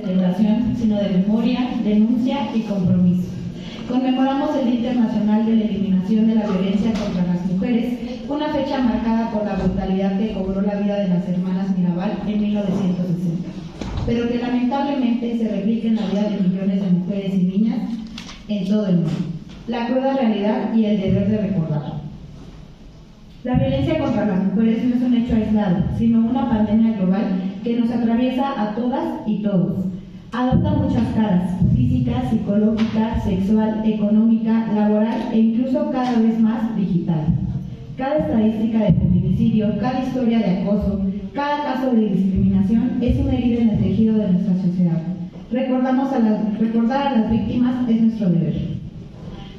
celebración, sino de memoria, denuncia y compromiso. Conmemoramos el Día Internacional de la Eliminación de la Violencia contra las Mujeres, una fecha marcada por la brutalidad que cobró la vida de las hermanas Mirabal en 1960, pero que lamentablemente se replica en la vida de millones de mujeres y niñas en todo el mundo. La cruda realidad y el deber de recordarlo. La violencia contra las mujeres no es un hecho aislado, sino una pandemia global que nos atraviesa a todas y todos. Adopta muchas caras: física, psicológica, sexual, económica, laboral e incluso cada vez más digital. Cada estadística de feminicidio, cada historia de acoso, cada caso de discriminación es una herida en el tejido de nuestra sociedad. Recordar a las víctimas es nuestro deber.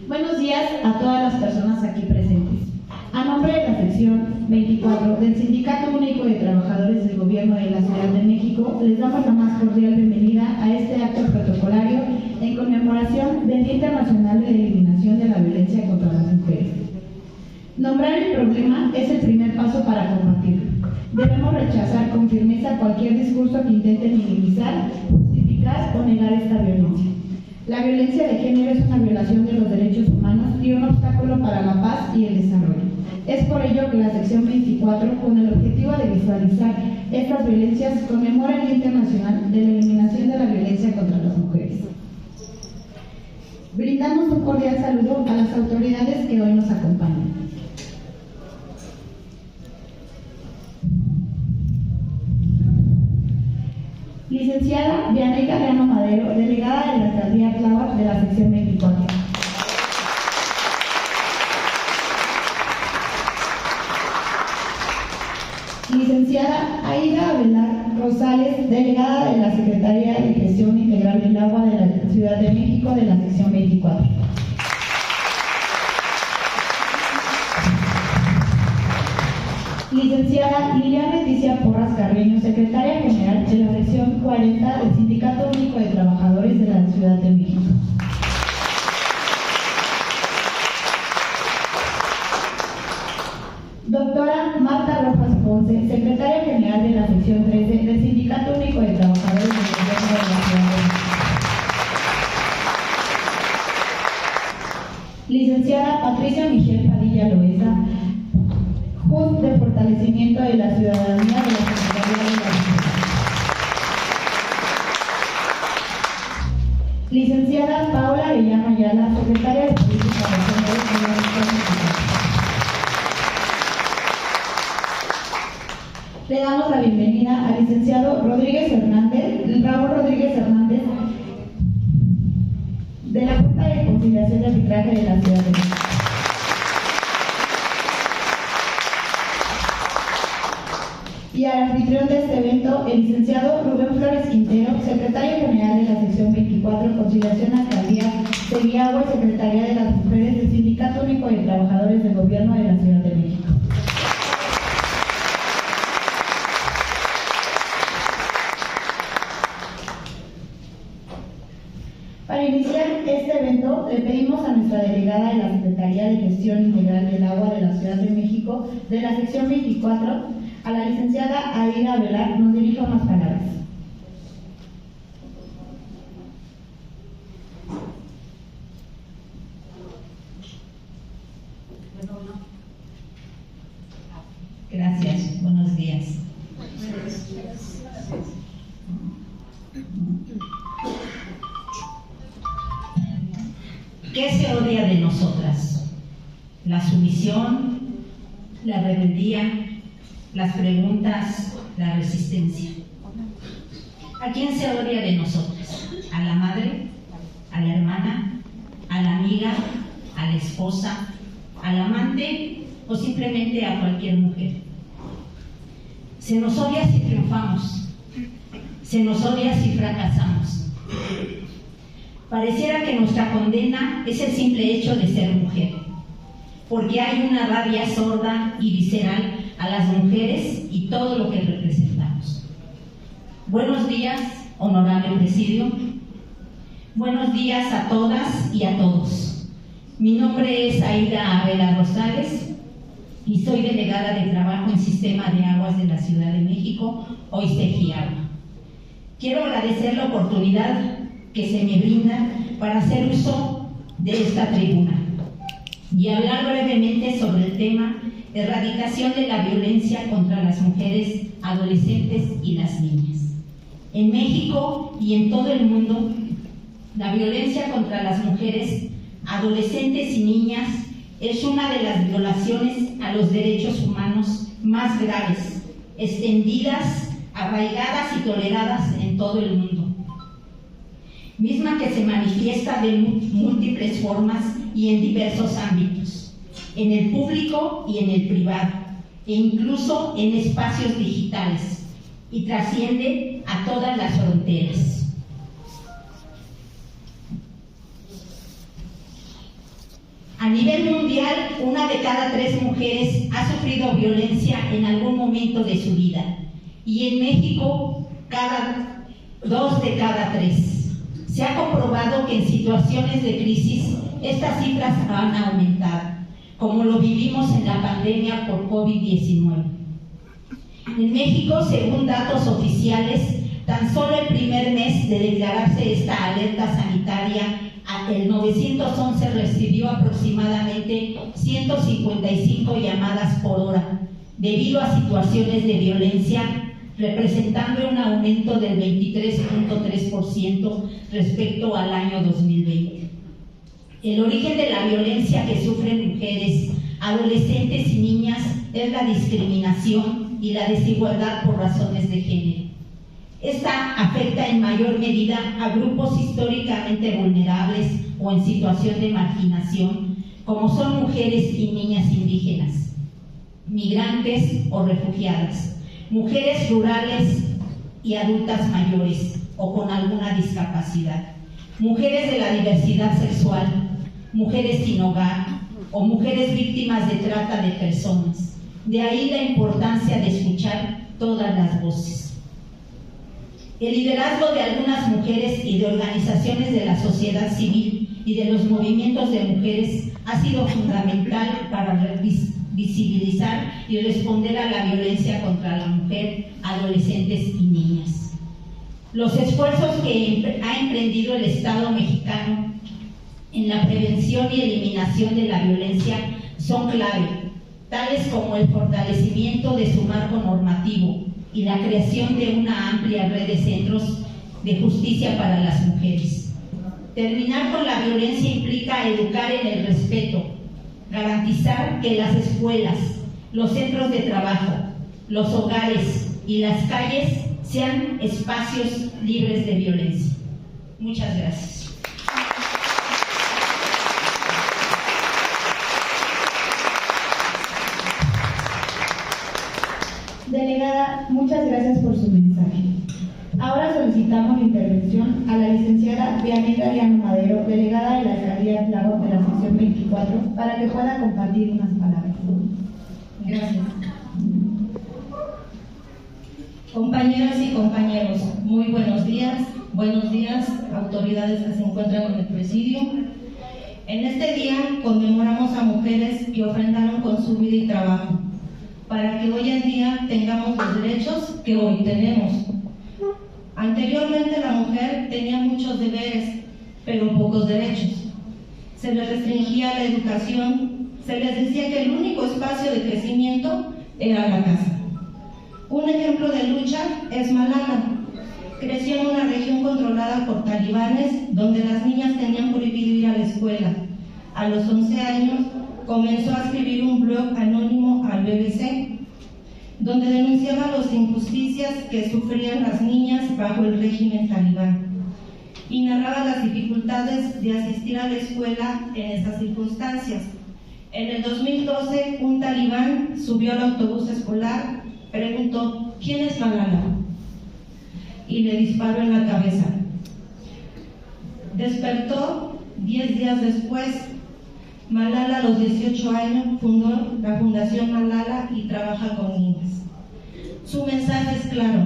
Buenos días a todas las personas aquí presentes. A nombre de la sección 24 del Sindicato Único de Trabajadores del Gobierno de la Ciudad de México, les damos la más cordial bienvenida a este acto protocolario en conmemoración del Día Internacional de la Eliminación de la Violencia contra las Mujeres. Nombrar el problema es el primer paso para combatirlo. Debemos rechazar con firmeza cualquier discurso que intente minimizar, justificar o negar esta violencia. La violencia de género es una violación de los derechos humanos y un obstáculo para la paz y el desarrollo. Es por ello que la sección 24, con el objetivo de visualizar estas violencias, conmemora el Día Internacional de la Eliminación de la Violencia contra las Mujeres. Brindamos un cordial saludo a las autoridades que hoy nos acompañan. Licenciada Vianey Galeano Madero, delegada de la Alcaldía Tláhuac de la sección 24. Licenciada Aida Avelar Rosales, delegada de la Secretaría de Gestión Integral del Agua de la Ciudad de México de la sección 24. Licenciada Liliana Leticia Porras Carreño, secretaria general de la sección 40 del Sindicato Único de Trabajadores de la Ciudad de México. Doctora Marta Rojas Ponce, secretaria general de la sección 13 del Sindicato Único de Trabajadores del Gobierno de la Ciudad de México. Licenciada Patricia Michelle Padilla Loesa, JUT de Fortalecimiento de la Ciudadanía de la Secretaría de la Defensa. Licenciada Paola Arellano Ayala, secretaria de Política Nacional de la Secretaría. Le damos la bienvenida al licenciado Raúl Rodríguez Hernández, de la Junta de Conciliación y Arbitraje de la Ciudad de México. Y al anfitrión de este evento, el licenciado Rubén Flores Quintero, secretario general de la sección 24, Conciliación, Alcaldía, Seguiagua y Secretaría de las Mujeres del Sindicato Único de Trabajadores del Gobierno de la Ciudad de México. Para iniciar este evento, le pedimos a nuestra delegada de la Secretaría de Gestión Integral del Agua de la Ciudad de México, de la sección 24, a la licenciada Aida Avelar, nos dirija unas palabras. Gracias, buenos días. ¿Qué se odia de nosotras? La sumisión, la rebeldía, las preguntas, la resistencia. ¿A quién se odia de nosotras? ¿A la madre? ¿A la hermana? ¿A la amiga? ¿A la esposa? ¿Al amante? ¿O simplemente a cualquier mujer? Se nos odia si triunfamos. Se nos odia si fracasamos. Pareciera que nuestra condena es el simple hecho de ser mujer, porque hay una rabia sorda y visceral a las mujeres y todo lo que representamos. Buenos días, honorable presidio. Buenos días a todas y a todos. Mi nombre es Aida Avelar Rosales y soy delegada de Trabajo en Sistema de Aguas de la Ciudad de México, hoy Seguiagua. Quiero agradecer la oportunidad que se me brinda para hacer uso de esta tribuna y hablar brevemente sobre el tema erradicación de la violencia contra las mujeres, adolescentes y las niñas. En México y en todo el mundo, la violencia contra las mujeres, adolescentes y niñas es una de las violaciones a los derechos humanos más graves, extendidas, arraigadas y toleradas en todo el mundo, misma que se manifiesta de múltiples formas y en diversos ámbitos, en el público y en el privado, e incluso en espacios digitales, y trasciende a todas las fronteras. A nivel mundial, 1 de cada 3 mujeres ha sufrido violencia en algún momento de su vida, y en México, 2 de cada 3. Se ha comprobado que en situaciones de crisis estas cifras han aumentado, como lo vivimos en la pandemia por COVID-19. En México, según datos oficiales, tan solo el primer mes de declararse esta alerta sanitaria, el 911 recibió aproximadamente 155 llamadas por hora, debido a situaciones de violencia, representando un aumento del 23.3% respecto al año 2020. El origen de la violencia que sufren mujeres, adolescentes y niñas es la discriminación y la desigualdad por razones de género. Esta afecta en mayor medida a grupos históricamente vulnerables o en situación de marginación, como son mujeres y niñas indígenas, migrantes o refugiadas, mujeres rurales y adultas mayores o con alguna discapacidad, mujeres de la diversidad sexual, mujeres sin hogar o mujeres víctimas de trata de personas. De ahí la importancia de escuchar todas las voces. El liderazgo de algunas mujeres y de organizaciones de la sociedad civil y de los movimientos de mujeres ha sido fundamental para visibilizar y responder a la violencia contra la mujer, adolescentes y niñas. Los esfuerzos que ha emprendido el Estado mexicano en la prevención y eliminación de la violencia son clave, tales como el fortalecimiento de su marco normativo y la creación de una amplia red de centros de justicia para las mujeres. Terminar con la violencia implica educar en el respeto, garantizar que las escuelas, los centros de trabajo, los hogares y las calles sean espacios libres de violencia. Muchas gracias. Delegada, muchas gracias por su mensaje. Ahora solicitamos la intervención a la licenciada Vianey Galeano Madero, delegada de la Alcaldía Tláhuac de la sección 24, para que pueda compartir unas palabras. Gracias. Compañeras y compañeros, muy buenos días, autoridades que se encuentran en el presidio. En este día conmemoramos a mujeres que ofrendaron con su vida y trabajo, para que hoy en día tengamos los derechos que hoy tenemos. Anteriormente la mujer tenía muchos deberes, pero pocos derechos. Se les restringía la educación, se les decía que el único espacio de crecimiento era la casa. Un ejemplo de lucha es Malala. Creció en una región controlada por talibanes, donde las niñas tenían prohibido ir a la escuela. A los 11 años comenzó a escribir un blog anónimo al BBC, donde denunciaba las injusticias que sufrían las niñas bajo el régimen talibán y narraba las dificultades de asistir a la escuela en estas circunstancias. En el 2012, un talibán subió al autobús escolar, preguntó: ¿quién es Malala? Y le disparó en la cabeza. Despertó 10 días después. Malala, a los 18 años, fundó la Fundación Malala y trabaja con niñas. Su mensaje es claro: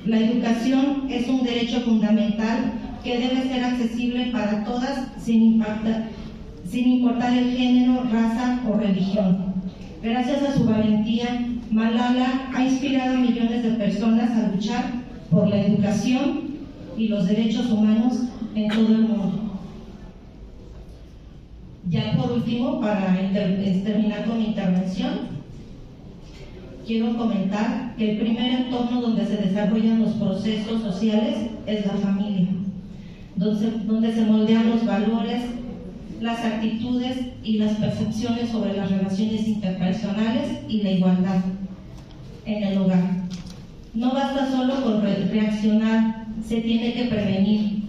la educación es un derecho fundamental que debe ser accesible para todas, sin importar el género, raza o religión. Gracias a su valentía, Malala ha inspirado a millones de personas a luchar por la educación y los derechos humanos en todo el mundo. Ya por último, para terminar con mi intervención, quiero comentar que el primer entorno donde se desarrollan los procesos sociales es la familia, donde se moldean los valores, las actitudes y las percepciones sobre las relaciones interpersonales y la igualdad en el hogar. No basta solo con reaccionar, se tiene que prevenir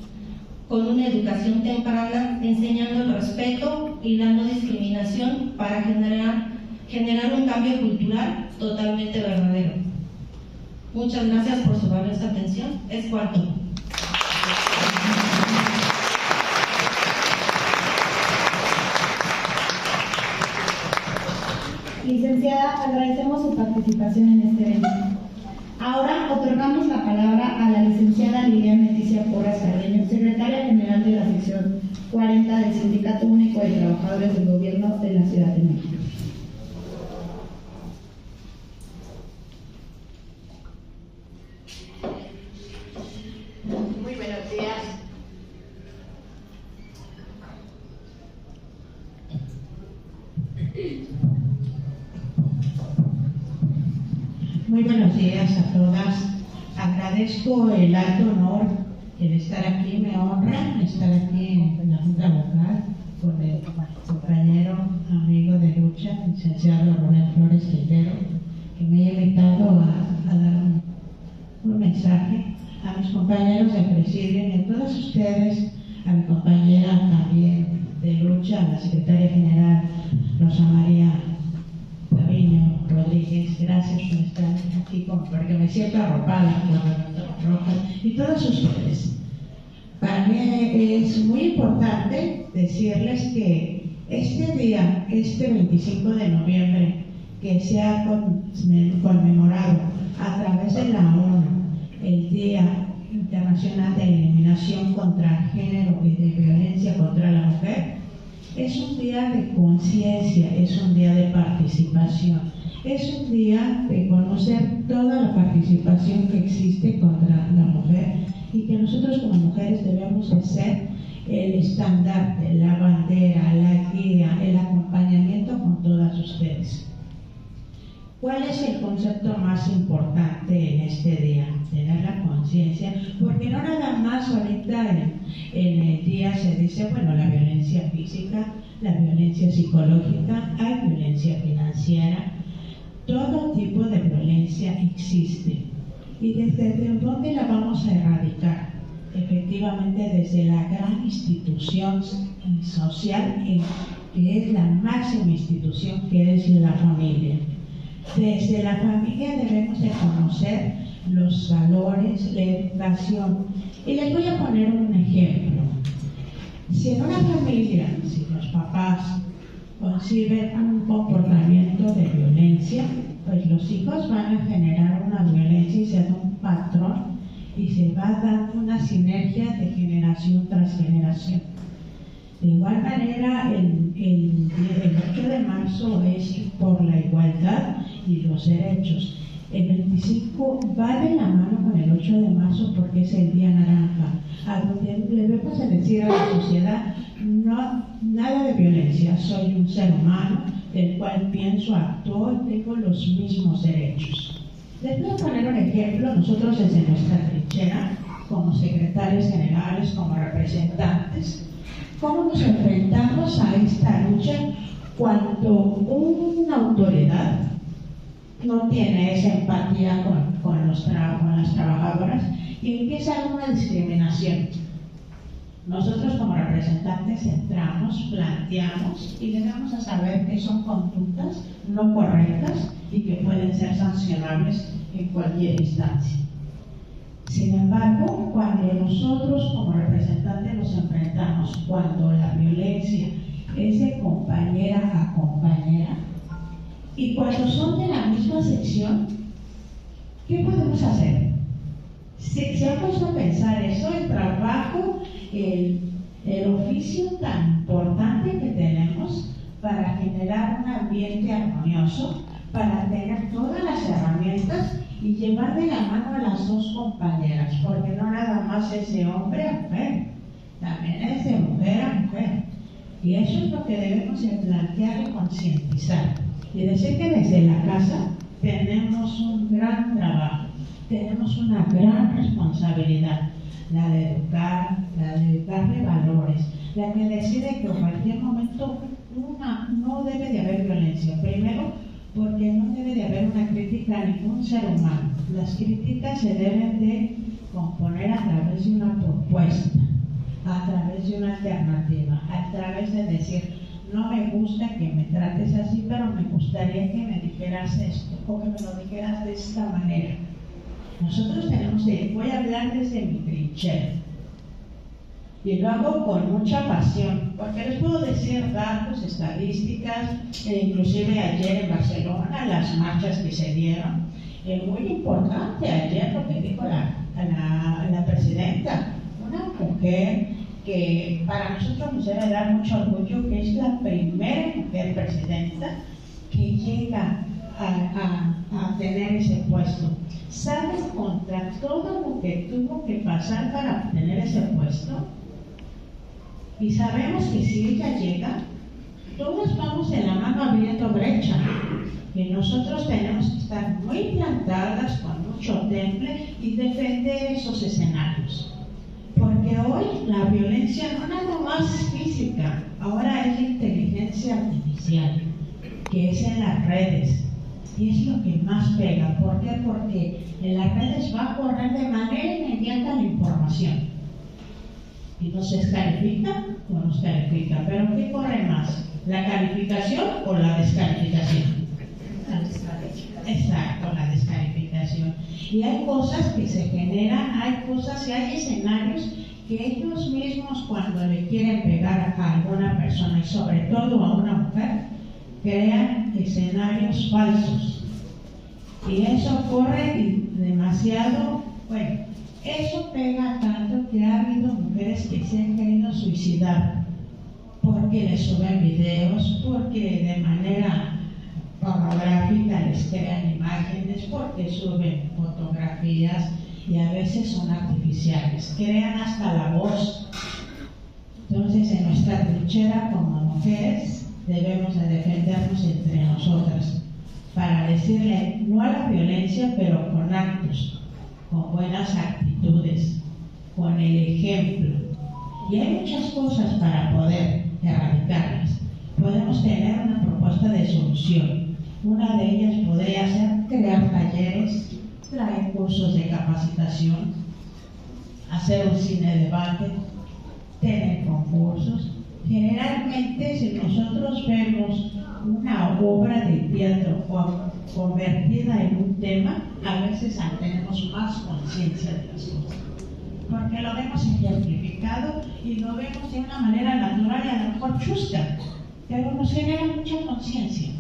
con una educación temprana, enseñando el respeto y la no discriminación para generar un cambio cultural totalmente verdadero. Muchas gracias por su valiosa atención. Es cuarto. Licenciada, agradecemos su participación en este evento. Ahora otorgamos la palabra a la licenciada Liliana Leticia Porras Carreño, secretaria general de la sección 40 del Sindicato Único de Trabajadores del Gobierno de la Ciudad de México. Muy buenos días. Muy buenos días a todas. Agradezco el alto honor el estar aquí, me honra estar aquí en la Junta Local con el compañero, amigo de lucha, licenciado Ronel Flores Quintero, que me ha invitado a dar un mensaje a mis compañeros de presidio y a todos ustedes, a mi compañera también de lucha, a la secretaria general Rosa María Paviño Rodríguez. Gracias por estar aquí, porque me siento arropada por la bandera roja, y todos ustedes. Para mí es muy importante decirles que este día, este 25 de noviembre, que se ha conmemorado a través de la ONU, el Día Internacional de Eliminación contra el Género y de Violencia contra la Mujer, es un día de conciencia, es un día de participación, es un día de conocer toda la participación que existe contra la mujer, y que nosotros como mujeres debemos de ser el estandarte, la bandera, la guía, el acompañamiento con todas ustedes. ¿Cuál es el concepto más importante en este día? Tener la conciencia, porque no nada más ahorita en el día se dice, bueno, la violencia física, la violencia psicológica, hay violencia financiera, todo tipo de violencia existe. ¿Y desde dónde la vamos a erradicar? Efectivamente, desde la gran institución social, que es la máxima institución, que es la familia. Desde la familia debemos de conocer los valores, la educación. Y les voy a poner un ejemplo. Si en una familia, si los papás conciben un comportamiento de violencia, pues los hijos van a generar una violencia y se da un patrón y se va dando una sinergia de generación tras generación. De igual manera, el 8 de marzo es por la igualdad y los derechos. El 25 va de la mano con el 8 de marzo porque es el Día Naranja, a donde debemos decir a la sociedad, no, nada de violencia, soy un ser humano del cual pienso, actúo y tengo los mismos derechos. Les voy a poner un ejemplo. Nosotros desde nuestra trinchera, como secretarios generales, como representantes, ¿cómo nos enfrentamos a esta lucha cuando una autoridad no tiene esa empatía con las trabajadoras y empieza una discriminación? Nosotros como representantes entramos, planteamos y le damos a saber que son conductas no correctas y que pueden ser sancionables en cualquier instancia. Sin embargo, cuando nosotros como representantes nos enfrentamos, cuando la violencia es de compañera a compañera y cuando son de la misma sección, ¿qué podemos hacer? Se ha puesto a pensar eso, el trabajo, el oficio tan importante que tenemos para generar un ambiente armonioso, para tener todas las herramientas y llevar de la mano a las dos compañeras, porque no nada más es de hombre a mujer, también es de mujer a mujer. Y eso es lo que debemos de plantear y concientizar. Y decir que desde la casa tenemos un gran trabajo, tenemos una gran responsabilidad, la de darle valores, la que decide que en cualquier momento no debe de haber violencia. Primero, porque no debe de haber una crítica a ningún ser humano. Las críticas se deben de componer a través de una propuesta, a través de una alternativa, a través de decir, no me gusta que me trates así, pero me gustaría que me dijeras esto, o que me lo dijeras de esta manera. Nosotros voy a hablar desde mi trinchera, y lo hago con mucha pasión, porque les puedo decir datos, estadísticas, inclusive ayer en Barcelona, las marchas que se dieron, muy importante ayer lo que dijo la presidenta, una mujer que para nosotros nos debe dar mucho orgullo, que es la primera mujer presidenta que llega a tener ese puesto. ¿Saben contra todo lo que tuvo que pasar para obtener ese puesto? Y sabemos que si ella llega, todos vamos de la mano abriendo brecha. Y nosotros tenemos que estar muy plantadas, con mucho temple y defender esos escenarios. Porque hoy la violencia no nada más es física, ahora es la inteligencia artificial, que es en las redes. Y es lo que más pega. ¿Por qué? Porque en las redes va a correr de manera inmediata la información. Y nos descalifica o nos califica. ¿Pero qué corre más? ¿La calificación o la descalificación? La descalificación. Exacto, la descalificación. Y hay cosas que se generan, hay cosas y hay escenarios que ellos mismos, cuando le quieren pegar a alguna persona y sobre todo a una mujer, crean escenarios falsos. Y eso ocurre demasiado, bueno, eso pega tanto que ha habido mujeres que se han querido suicidar porque les suben videos, porque de manera pornográfica les crean imágenes, porque suben fotografías y a veces son artificiales, crean hasta la voz. Entonces, en nuestra trinchera como mujeres debemos de defendernos entre nosotras para decirle no a la violencia, pero con actos, con buenas actitudes, con el ejemplo. Y hay muchas cosas para poder erradicarlas. Podemos tener una propuesta de solución. Una de ellas podría ser crear talleres, traer cursos de capacitación, hacer un cine debate, tener concursos. Generalmente, si nosotros vemos una obra de teatro convertida en un tema, a veces tenemos más conciencia de las cosas, porque lo vemos ejemplificado y lo vemos de una manera natural y a lo mejor chusca, pero nos genera mucha conciencia.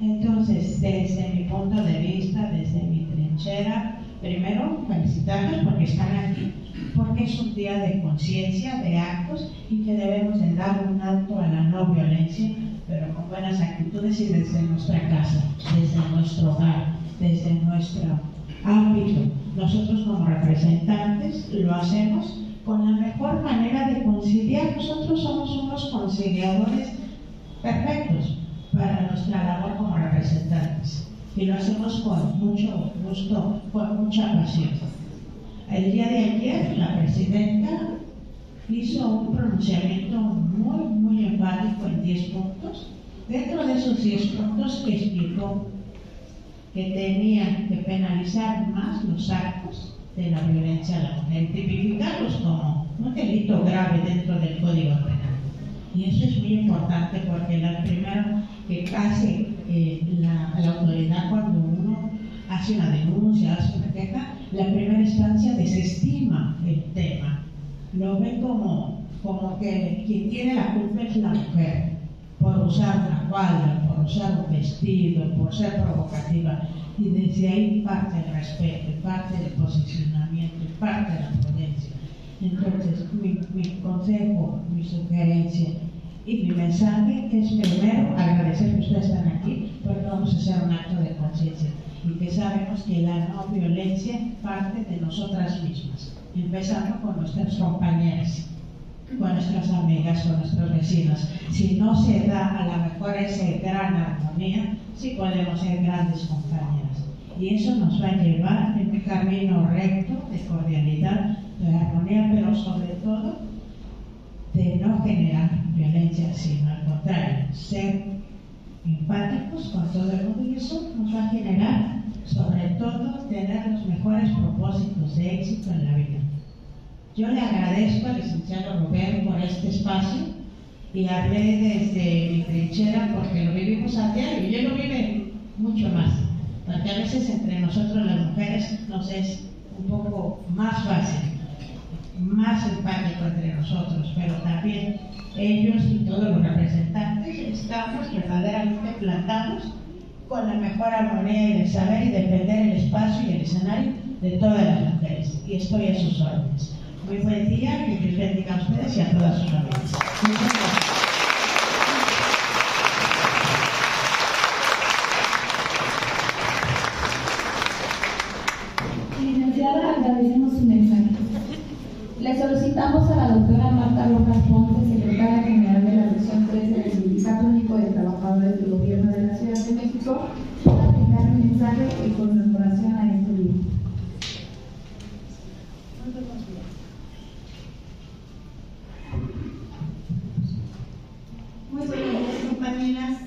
Entonces, desde mi punto de vista, desde mi trinchera, primero felicitarlos porque están aquí, porque es un día de conciencia, de actos, y que debemos de dar un alto a la no violencia, pero con buenas actitudes y desde nuestra casa, desde nuestro hogar, desde nuestro ámbito. Nosotros como representantes lo hacemos con la mejor manera de conciliar. Nosotros somos unos conciliadores perfectos para nuestra labor como representantes y lo hacemos con mucho gusto, con mucha pasión. El día de ayer la presidenta hizo un pronunciamiento muy enfático en 10 puntos. Dentro de esos 10 puntos explicó que tenía que penalizar más los actos de la violencia a la mujer, tipificarlos como un delito grave dentro del Código Penal. Y eso es muy importante porque la primera que hace la autoridad cuando uno hace una denuncia, hace una queja, la primera instancia desestima el tema. Lo ve como que quien tiene la culpa es la mujer, por usar una falda, por usar un vestido, por ser provocativa. Y desde ahí parte el respeto, parte del posicionamiento, parte de la prudencia. Entonces, mi consejo, mi sugerencia y mi mensaje es primero agradecer que ustedes están aquí, porque vamos a hacer un acto de conciencia. y que sabemos que la no violencia parte de nosotras mismas, empezando con nuestras compañeras, con nuestras amigas, con nuestros vecinos. Si no se da a lo mejor esa gran armonía, sí podemos ser grandes compañeras. Y eso nos va a llevar en un camino recto de cordialidad, de armonía, pero sobre todo de no generar violencia, sino al contrario, ser empáticos con todo el mundo, y eso nos va a generar, sobre todo, tener los mejores propósitos de éxito en la vida. Yo le agradezco al licenciado Rubén por este espacio y hablé desde mi trinchera porque lo vivimos a diario y él lo vive mucho más, porque a veces entre nosotros las mujeres nos es un poco más fácil, más empático entre nosotros, pero también ellos y todos los representantes estamos verdaderamente plantados con la mejor armonía y de saber y defender el espacio y el escenario de todas las mujeres, y estoy a sus órdenes. Muy buen día, que Dios bendiga a ustedes y a todas sus familias. Muchas gracias. Licenciada, agradecemos su mensaje. Le solicitamos a la doctora Marta Rojas Ponce, secretaria general de la sección 13 del Sindicato Único de Trabajadores del Gobierno de la Ciudad de México, para brindar un mensaje en conmemoración a este día. Muy buenos días, compañeras.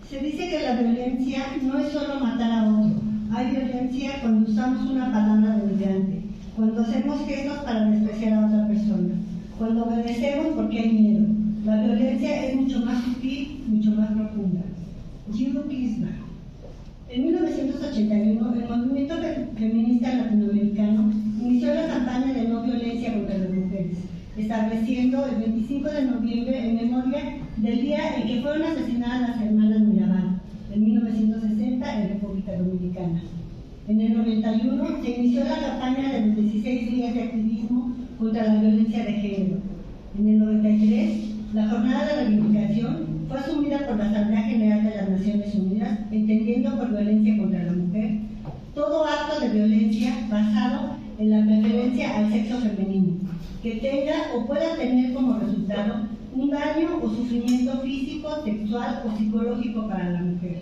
Se dice que la violencia no es solo matar a otro. Hay violencia cuando usamos una palabra denigrante, cuando hacemos gestos para despreciar a otra persona, cuando obedecemos porque hay miedo. La violencia es mucho más sutil, mucho más profunda. Guido Kirchner. En 1981, el movimiento feminista latinoamericano inició la campaña de no violencia contra las mujeres, estableciendo el 25 de noviembre en memoria del día en que fueron asesinadas las hermanas Mirabal, en 1960 en República Dominicana. En el 91 se inició la campaña de los 16 días de activismo contra la violencia de género. En el 93, la jornada de reivindicación fue asumida por la Asamblea General de las Naciones Unidas, entendiendo por violencia contra la mujer todo acto de violencia basado en la preferencia al sexo femenino, que tenga o pueda tener como resultado un daño o sufrimiento físico, sexual o psicológico para la mujer,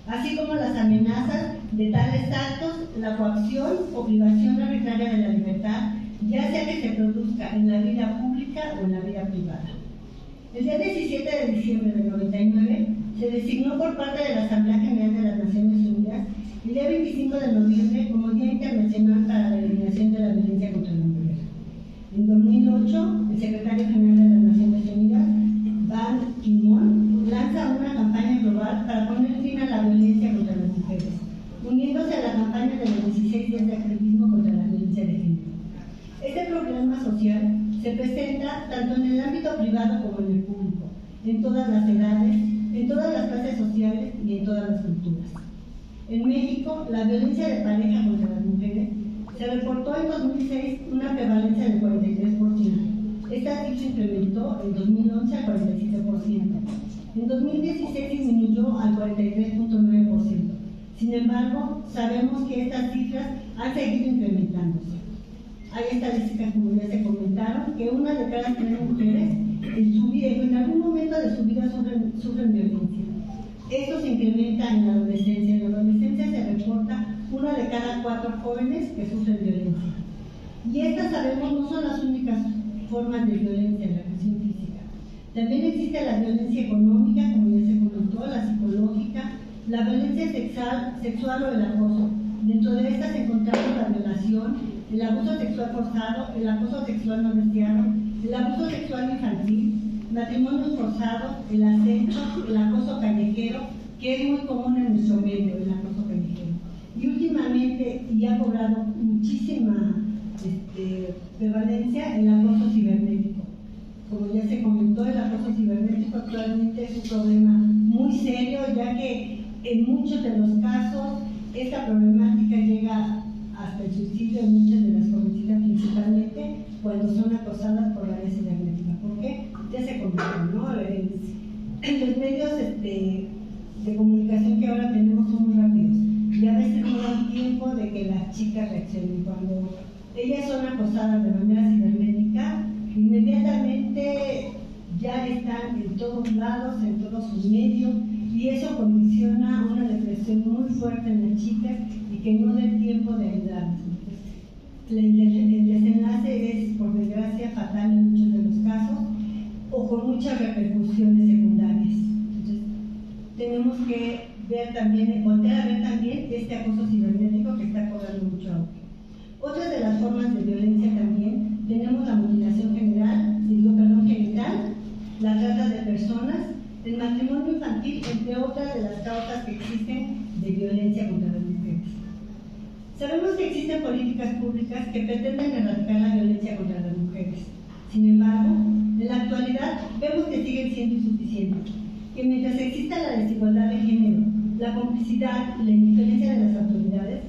así como las amenazas de tales actos, la coacción o privación arbitraria de la libertad, ya sea que se produzca en la vida pública o en la vida privada. El día 17 de diciembre del 99 se designó por parte de la Asamblea General de las Naciones Unidas el día 25 de noviembre como Día Internacional para la Eliminación de la Violencia contra la Mujer. En 2008, el secretario general de las Naciones Unidas, Ban Ki-moon, lanza una campaña global para poner fin a la violencia contra las mujeres, uniéndose a la campaña de los 16 días de activismo contra la violencia de género. Este problema social se presenta tanto en el ámbito privado como en el público, en todas las edades, en todas las clases sociales y en todas las culturas. En México, la violencia de pareja contra las mujeres se reportó en 2006 una prevalencia del 43%. Esta cifra incrementó en 2011 al 47%. En 2016 disminuyó al 43.9%. Sin embargo, sabemos que estas cifras han seguido incrementándose. Hay estadísticas, como ya se comentaron, que una de cada 3 mujeres en su vida, en algún momento de su vida sufren violencia. Esto se incrementa en la adolescencia. En la adolescencia se reporta una de cada 4 jóvenes que sufren violencia. Y estas, sabemos, no son las únicas formas de violencia, la agresión física. También existe la violencia económica, como ya se comentó, la psicológica, la violencia sexual o el acoso. Dentro de estas encontramos la violación, el abuso sexual forzado, el acoso sexual no deseado, el abuso sexual infantil, matrimonios forzados, el acecho, el acoso callejero, que es muy común en nuestro medio, el acoso callejero. Y últimamente, y ha cobrado muchísima prevalencia, el acoso cibernético. Como ya se comentó, el acoso cibernético actualmente es un problema muy serio, ya que en muchos de los casos esta problemática llega hasta el suicidio en muchas de las jovencitas, principalmente cuando son acosadas por la red cibernética. ¿Por qué? Ya se comentó, ¿no? Los medios de comunicación que ahora tenemos son muy rápidos y a veces no chicas reaccionen. Cuando ellas son acosadas de manera cibernética, inmediatamente ya están en todos lados, en todos sus medios, y eso condiciona una depresión muy fuerte en las chicas y que no dé tiempo de ayudarlas. El desenlace es, por desgracia, fatal en muchos de los casos o con muchas repercusiones secundarias. Entonces, tenemos que ver también, voltear a ver también este acoso cibernético que está cobrando mucho auge. Otra de las formas de violencia también tenemos la mutilación genital, la trata de personas, el matrimonio infantil, entre otras de las causas que existen de violencia contra las mujeres. Sabemos que existen políticas públicas que pretenden erradicar la violencia contra las mujeres. Sin embargo, en la actualidad vemos que siguen siendo insuficientes, que mientras exista la desigualdad de género, la complicidad y la indiferencia de las autoridades,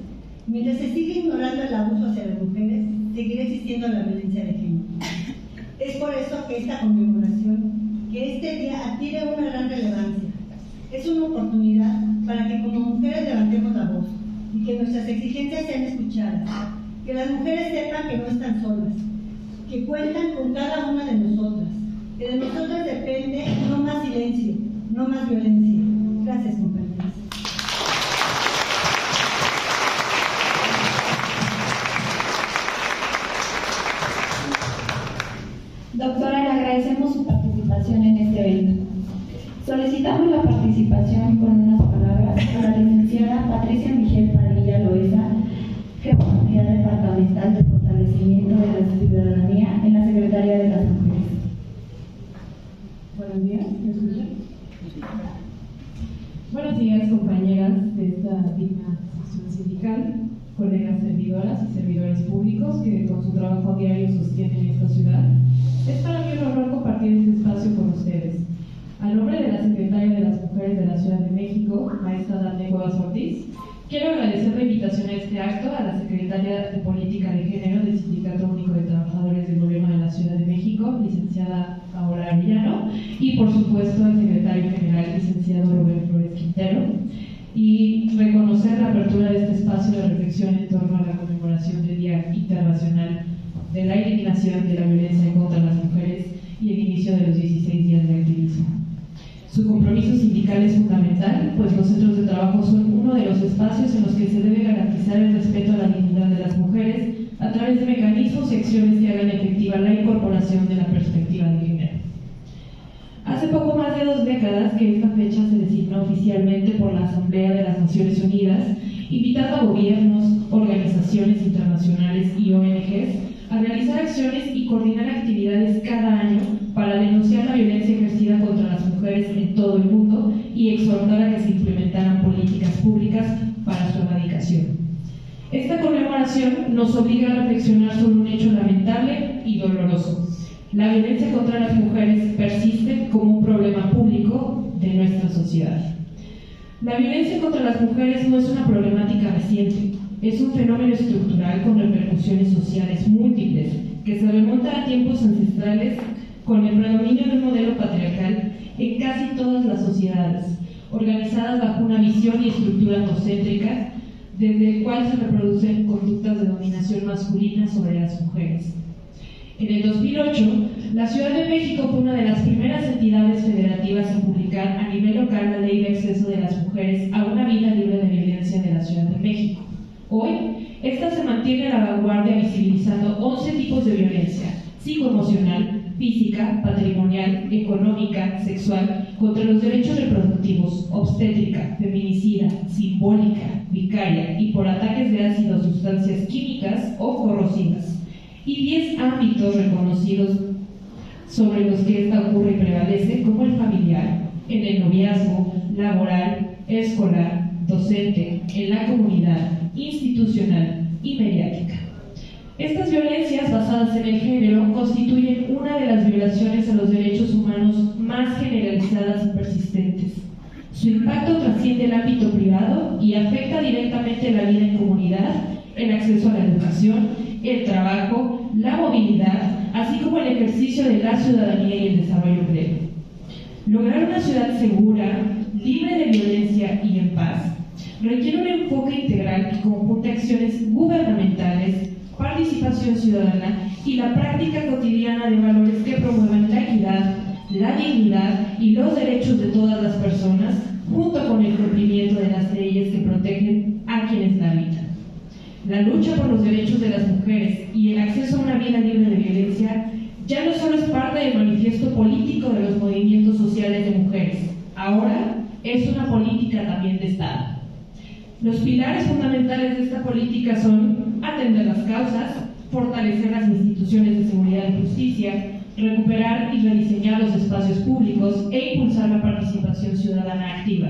mientras se sigue ignorando el abuso hacia las mujeres, seguirá existiendo la violencia de género. Es por eso que esta conmemoración, que este día adquiere una gran relevancia, es una oportunidad para que como mujeres levantemos la voz y que nuestras exigencias sean escuchadas, que las mujeres sepan que no están solas, que cuentan con cada una de nosotras, que de nosotras depende no más silencio, no más violencia. Gracias, compañeras. Doctora, le agradecemos su participación en este evento. Solicitamos la participación con unas palabras a la licenciada Patricia Miguel Padilla Loesa, jefa de Unidad Departamental de Fortalecimiento de la Ciudadanía en la Secretaría de las Mujeres. Buenos días, ¿me escuchan? Buenos días, compañeras de esta digna sección sindical, colegas servidoras y servidores públicos que con su trabajo diario sostienen esta ciudad. Es para mí un honor compartir este espacio con ustedes. A nombre de la Secretaria de las Mujeres de la Ciudad de México, maestra Dafne Cuevas Ortiz, quiero agradecer la invitación a este acto a la Secretaria de Política de Género del Sindicato Único de Trabajadores del Gobierno de la Ciudad de México, licenciada Paola Arellano, y por supuesto al Secretario General, licenciado Rubén Flores Quintero, y reconocer la apertura de este espacio de reflexión en torno a la conmemoración del Día Internacional de la Eliminación de la Violencia contra las Mujeres y el inicio de los 16 días de activismo. Su compromiso sindical es fundamental, pues los centros de trabajo son uno de los espacios en los que se debe garantizar el respeto a la dignidad de las mujeres a través de mecanismos y acciones que hagan efectiva la incorporación de la perspectiva de género. Hace poco más de 2 décadas que esta fecha se designó oficialmente por la Asamblea de las Naciones Unidas, invitando a gobiernos, organizaciones internacionales y ONGs a realizar acciones y coordinar actividades cada año para denunciar la violencia ejercida contra las mujeres en todo el mundo y exhortar a que se implementaran políticas públicas para su erradicación. Esta conmemoración nos obliga a reflexionar sobre un hecho lamentable y doloroso. La violencia contra las mujeres persiste como un problema público de nuestra sociedad. La violencia contra las mujeres no es una problemática reciente, es un fenómeno estructural con repercusiones sociales múltiples que se remonta a tiempos ancestrales con el predominio de un modelo patriarcal en casi todas las sociedades, organizadas bajo una visión y estructura androcéntrica, desde el cual se reproducen conductas de dominación masculina sobre las mujeres. En el 2008, la Ciudad de México fue una de las primeras entidades federativas en publicar a nivel local la Ley de Acceso de las Mujeres a una vida libre de violencia de la Ciudad de México. Hoy, esta se mantiene a la vanguardia visibilizando 11 tipos de violencia: psicoemocional, física, patrimonial, económica, sexual, contra los derechos reproductivos, obstétrica, feminicida, simbólica, vicaria y por ataques de ácido o sustancias químicas o corrosivas, y 10 ámbitos reconocidos sobre los que esta ocurre y prevalece, como el familiar, en el noviazgo, laboral, escolar, docente, en la comunidad, institucional y mediática. Estas violencias basadas en el género constituyen una de las violaciones a los derechos humanos más generalizadas y persistentes. Su impacto trasciende el ámbito privado y afecta directamente la vida en comunidad, el acceso a la educación, el trabajo, la movilidad, así como el ejercicio de la ciudadanía y el desarrollo pleno. Lograr una ciudad segura, libre de violencia y en paz requiere un enfoque integral que conjunte acciones gubernamentales, participación ciudadana y la práctica cotidiana de valores que promuevan la equidad, la dignidad y los derechos de todas las personas, junto con el cumplimiento de las leyes que protegen a quienes la habitan. La lucha por los derechos de las mujeres y el acceso a una vida libre de violencia ya no solo es parte del manifiesto político de los movimientos sociales de mujeres, ahora es una política también de Estado. Los pilares fundamentales de esta política son atender las causas, fortalecer las instituciones de seguridad y justicia, recuperar y rediseñar los espacios públicos e impulsar la participación ciudadana activa.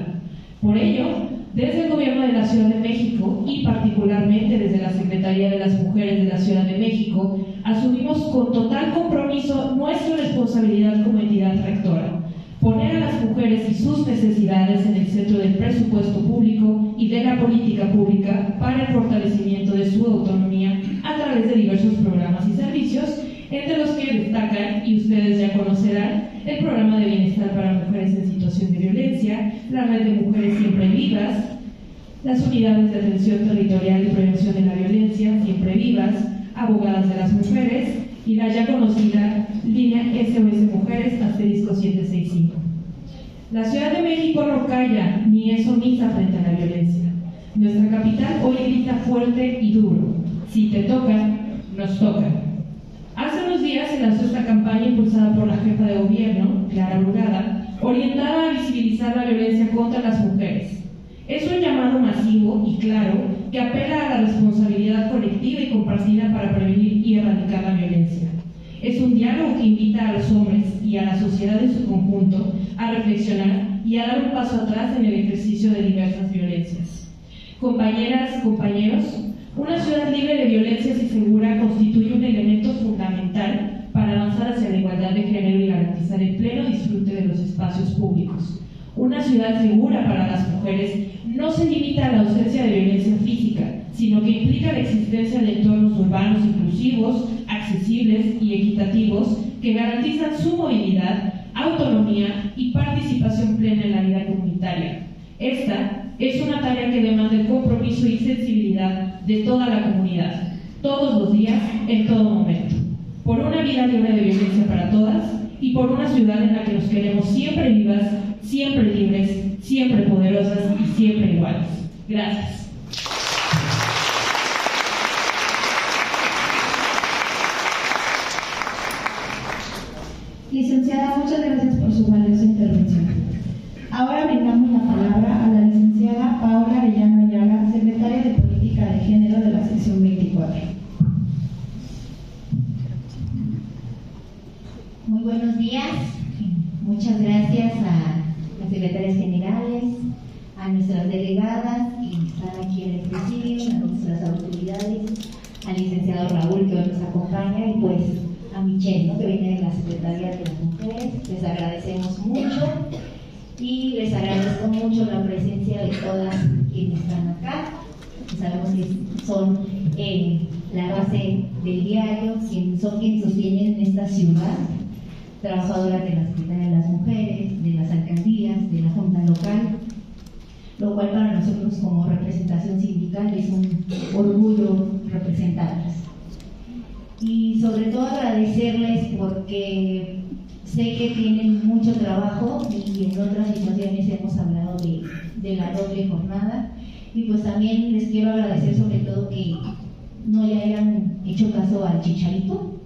Por ello, desde el Gobierno de la Ciudad de México y particularmente desde la Secretaría de las Mujeres de la Ciudad de México, asumimos con total compromiso nuestra responsabilidad como entidad rectora, poner a las mujeres y sus necesidades en el centro del presupuesto público y de la política pública para el fortalecimiento de su autonomía a través de diversos programas y servicios, entre los que destacan, y ustedes ya conocerán, el Programa de Bienestar para Mujeres en Situación de Violencia, la Red de Mujeres Siempre Vivas, las Unidades de Atención Territorial y Prevención de la Violencia Siempre Vivas, Abogadas de las Mujeres y la ya conocida Línea SOS Mujeres *765. La Ciudad de México no calla ni es omisa frente a la violencia. Nuestra capital hoy grita fuerte y duro: si te tocan, nos tocan. Hace unos días se lanzó esta campaña impulsada por la jefa de gobierno, Clara Brugada, orientada a visibilizar la violencia contra las mujeres. Es un llamado masivo y claro que apela a la responsabilidad colectiva y compartida para prevenir y erradicar la violencia. Es un diálogo que invita a los hombres y a la sociedad en su conjunto a reflexionar y a dar un paso atrás en el ejercicio de diversas violencias. Compañeras, compañeros, una ciudad libre de violencias y segura constituye un elemento fundamental para avanzar hacia la igualdad de género y garantizar el pleno disfrute de los espacios públicos. Una ciudad segura para las mujeres no se limita a la ausencia de violencia física, sino que implica la existencia de entornos urbanos inclusivos, accesibles y equitativos que garantizan su movilidad, autonomía y participación plena en la vida comunitaria. Esta es una tarea que demanda el compromiso y sensibilidad de toda la comunidad, todos los días, en todo momento, por una vida libre de violencia para todas y por una ciudad en la que nos queremos siempre vivas, siempre libres, siempre poderosas y siempre iguales. Gracias. Licenciada, muchas gracias por su valiosa intervención. Ahora brindamos la palabra a la licenciada Paola Arellano Ayala, secretaria de Política de Género de la sección 24. Muy buenos días. Muchas gracias a las secretarias generales, a nuestras delegadas que están aquí en el presidio, a nuestras autoridades, al licenciado Raúl que hoy nos acompaña y pues a Michelle, ¿no?, que viene de la Secretaría de las Mujeres. Les agradecemos mucho y les agradezco mucho la presencia de todas quienes están acá. Sabemos que son la base del diario, son quienes sostienen esta ciudad, trabajadoras de la Secretaría de las Mujeres, de las alcaldías, de la Junta Local, lo cual para nosotros como representación sindical es un orgullo representarlas. Y sobre todo agradecerles porque sé que tienen mucho trabajo y en otras situaciones hemos hablado de la doble jornada, y pues también les quiero agradecer sobre todo que no le hayan hecho caso al Chicharito.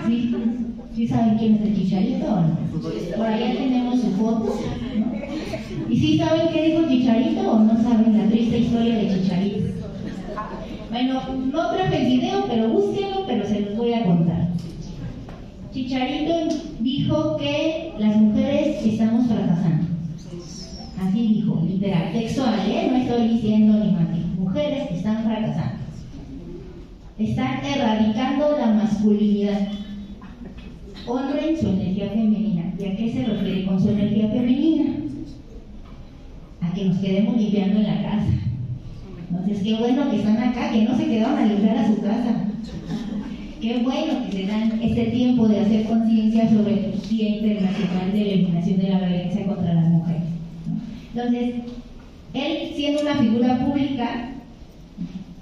¿Sí? ¿Sí saben quién es el Chicharito o no? Por allá tenemos su foto, ¿no? ¿Y sí saben qué dijo Chicharito o no saben la triste historia de Chicharito? Bueno, no traje el video, pero búsquenlo, pero se los voy a contar. Chicharito dijo que las mujeres estamos fracasando. Así dijo, literal, textual, no estoy diciendo ni más. Mujeres están fracasando. Están erradicando la masculinidad. Honren su energía femenina. ¿Y a qué se refiere con su energía femenina? A que nos quedemos limpiando en la casa. Entonces, qué bueno que están acá, que no se quedaron a limpiar a su casa. Qué bueno que se dan este tiempo de hacer conciencia sobre el Día Internacional de Eliminación de la Violencia contra las Mujeres, ¿no? Entonces, él siendo una figura pública,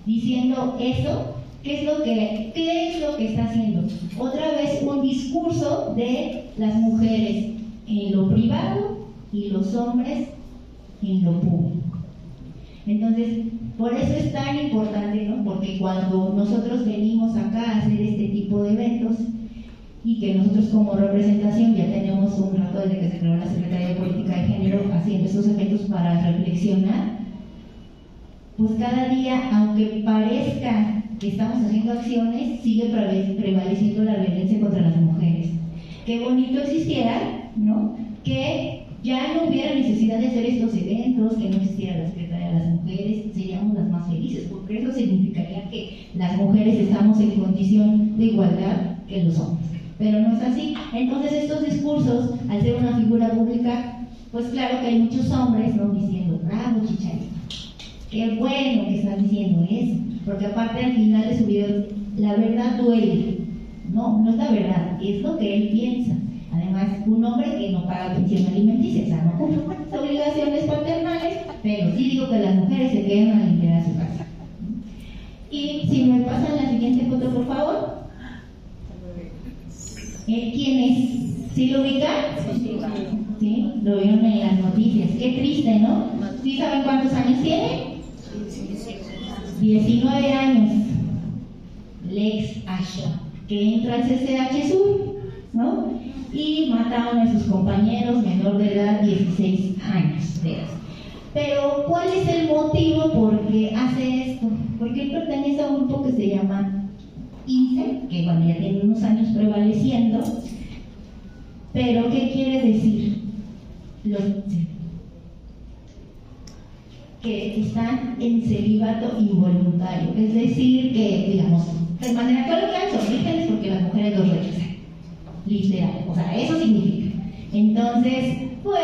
diciendo eso, ¿qué es lo que está haciendo? Otra vez un discurso de las mujeres en lo privado y los hombres en lo público. Entonces, por eso es tan importante, ¿no? Porque cuando nosotros venimos acá a hacer este tipo de eventos y que nosotros como representación ya tenemos un rato desde que se creó la Secretaría de Política de Género haciendo estos eventos para reflexionar, pues cada día, aunque parezca que estamos haciendo acciones, sigue prevaleciendo la violencia contra las mujeres. Qué bonito existiera, ¿no? Que ya no hubiera necesidad de hacer estos eventos, que no existiera la Secretaría de las Mujeres, seríamos las más felices, porque eso significaría que las mujeres estamos en condición de igualdad que los hombres. Pero no es así. Entonces estos discursos, al ser una figura pública, pues claro que hay muchos hombres, ¿no? Diciendo, bravo Chicharito, qué bueno que están diciendo eso, porque aparte al final de su video, la verdad duele. No es la verdad, es lo que él piensa. Además, un hombre que no paga pensión alimenticia, o sea, no cumple con las obligaciones paternales, pero sí digo que las mujeres se quedan a limpiar su casa. Y si me pasan la siguiente foto, por favor. ¿Quién es? ¿Sí lo ubican? Sí, lo vieron en las noticias. Qué triste, ¿no? ¿Sí saben cuántos años tiene? 19 años. Lex Asha, que entra al CCH Sur, ¿no? Y mata a uno de sus compañeros, menor de edad, 16 años de edad. Pero, ¿cuál es el motivo por qué hace esto? Porque él pertenece a un grupo que se llama INSE, que bueno, ya tiene unos años prevaleciendo. Pero, ¿qué quiere decir? Que están en celibato involuntario, es decir, que, digamos, de manera coloquial son vírgenes porque las mujeres los rechazan. Literal, o sea, eso significa. Entonces, pues,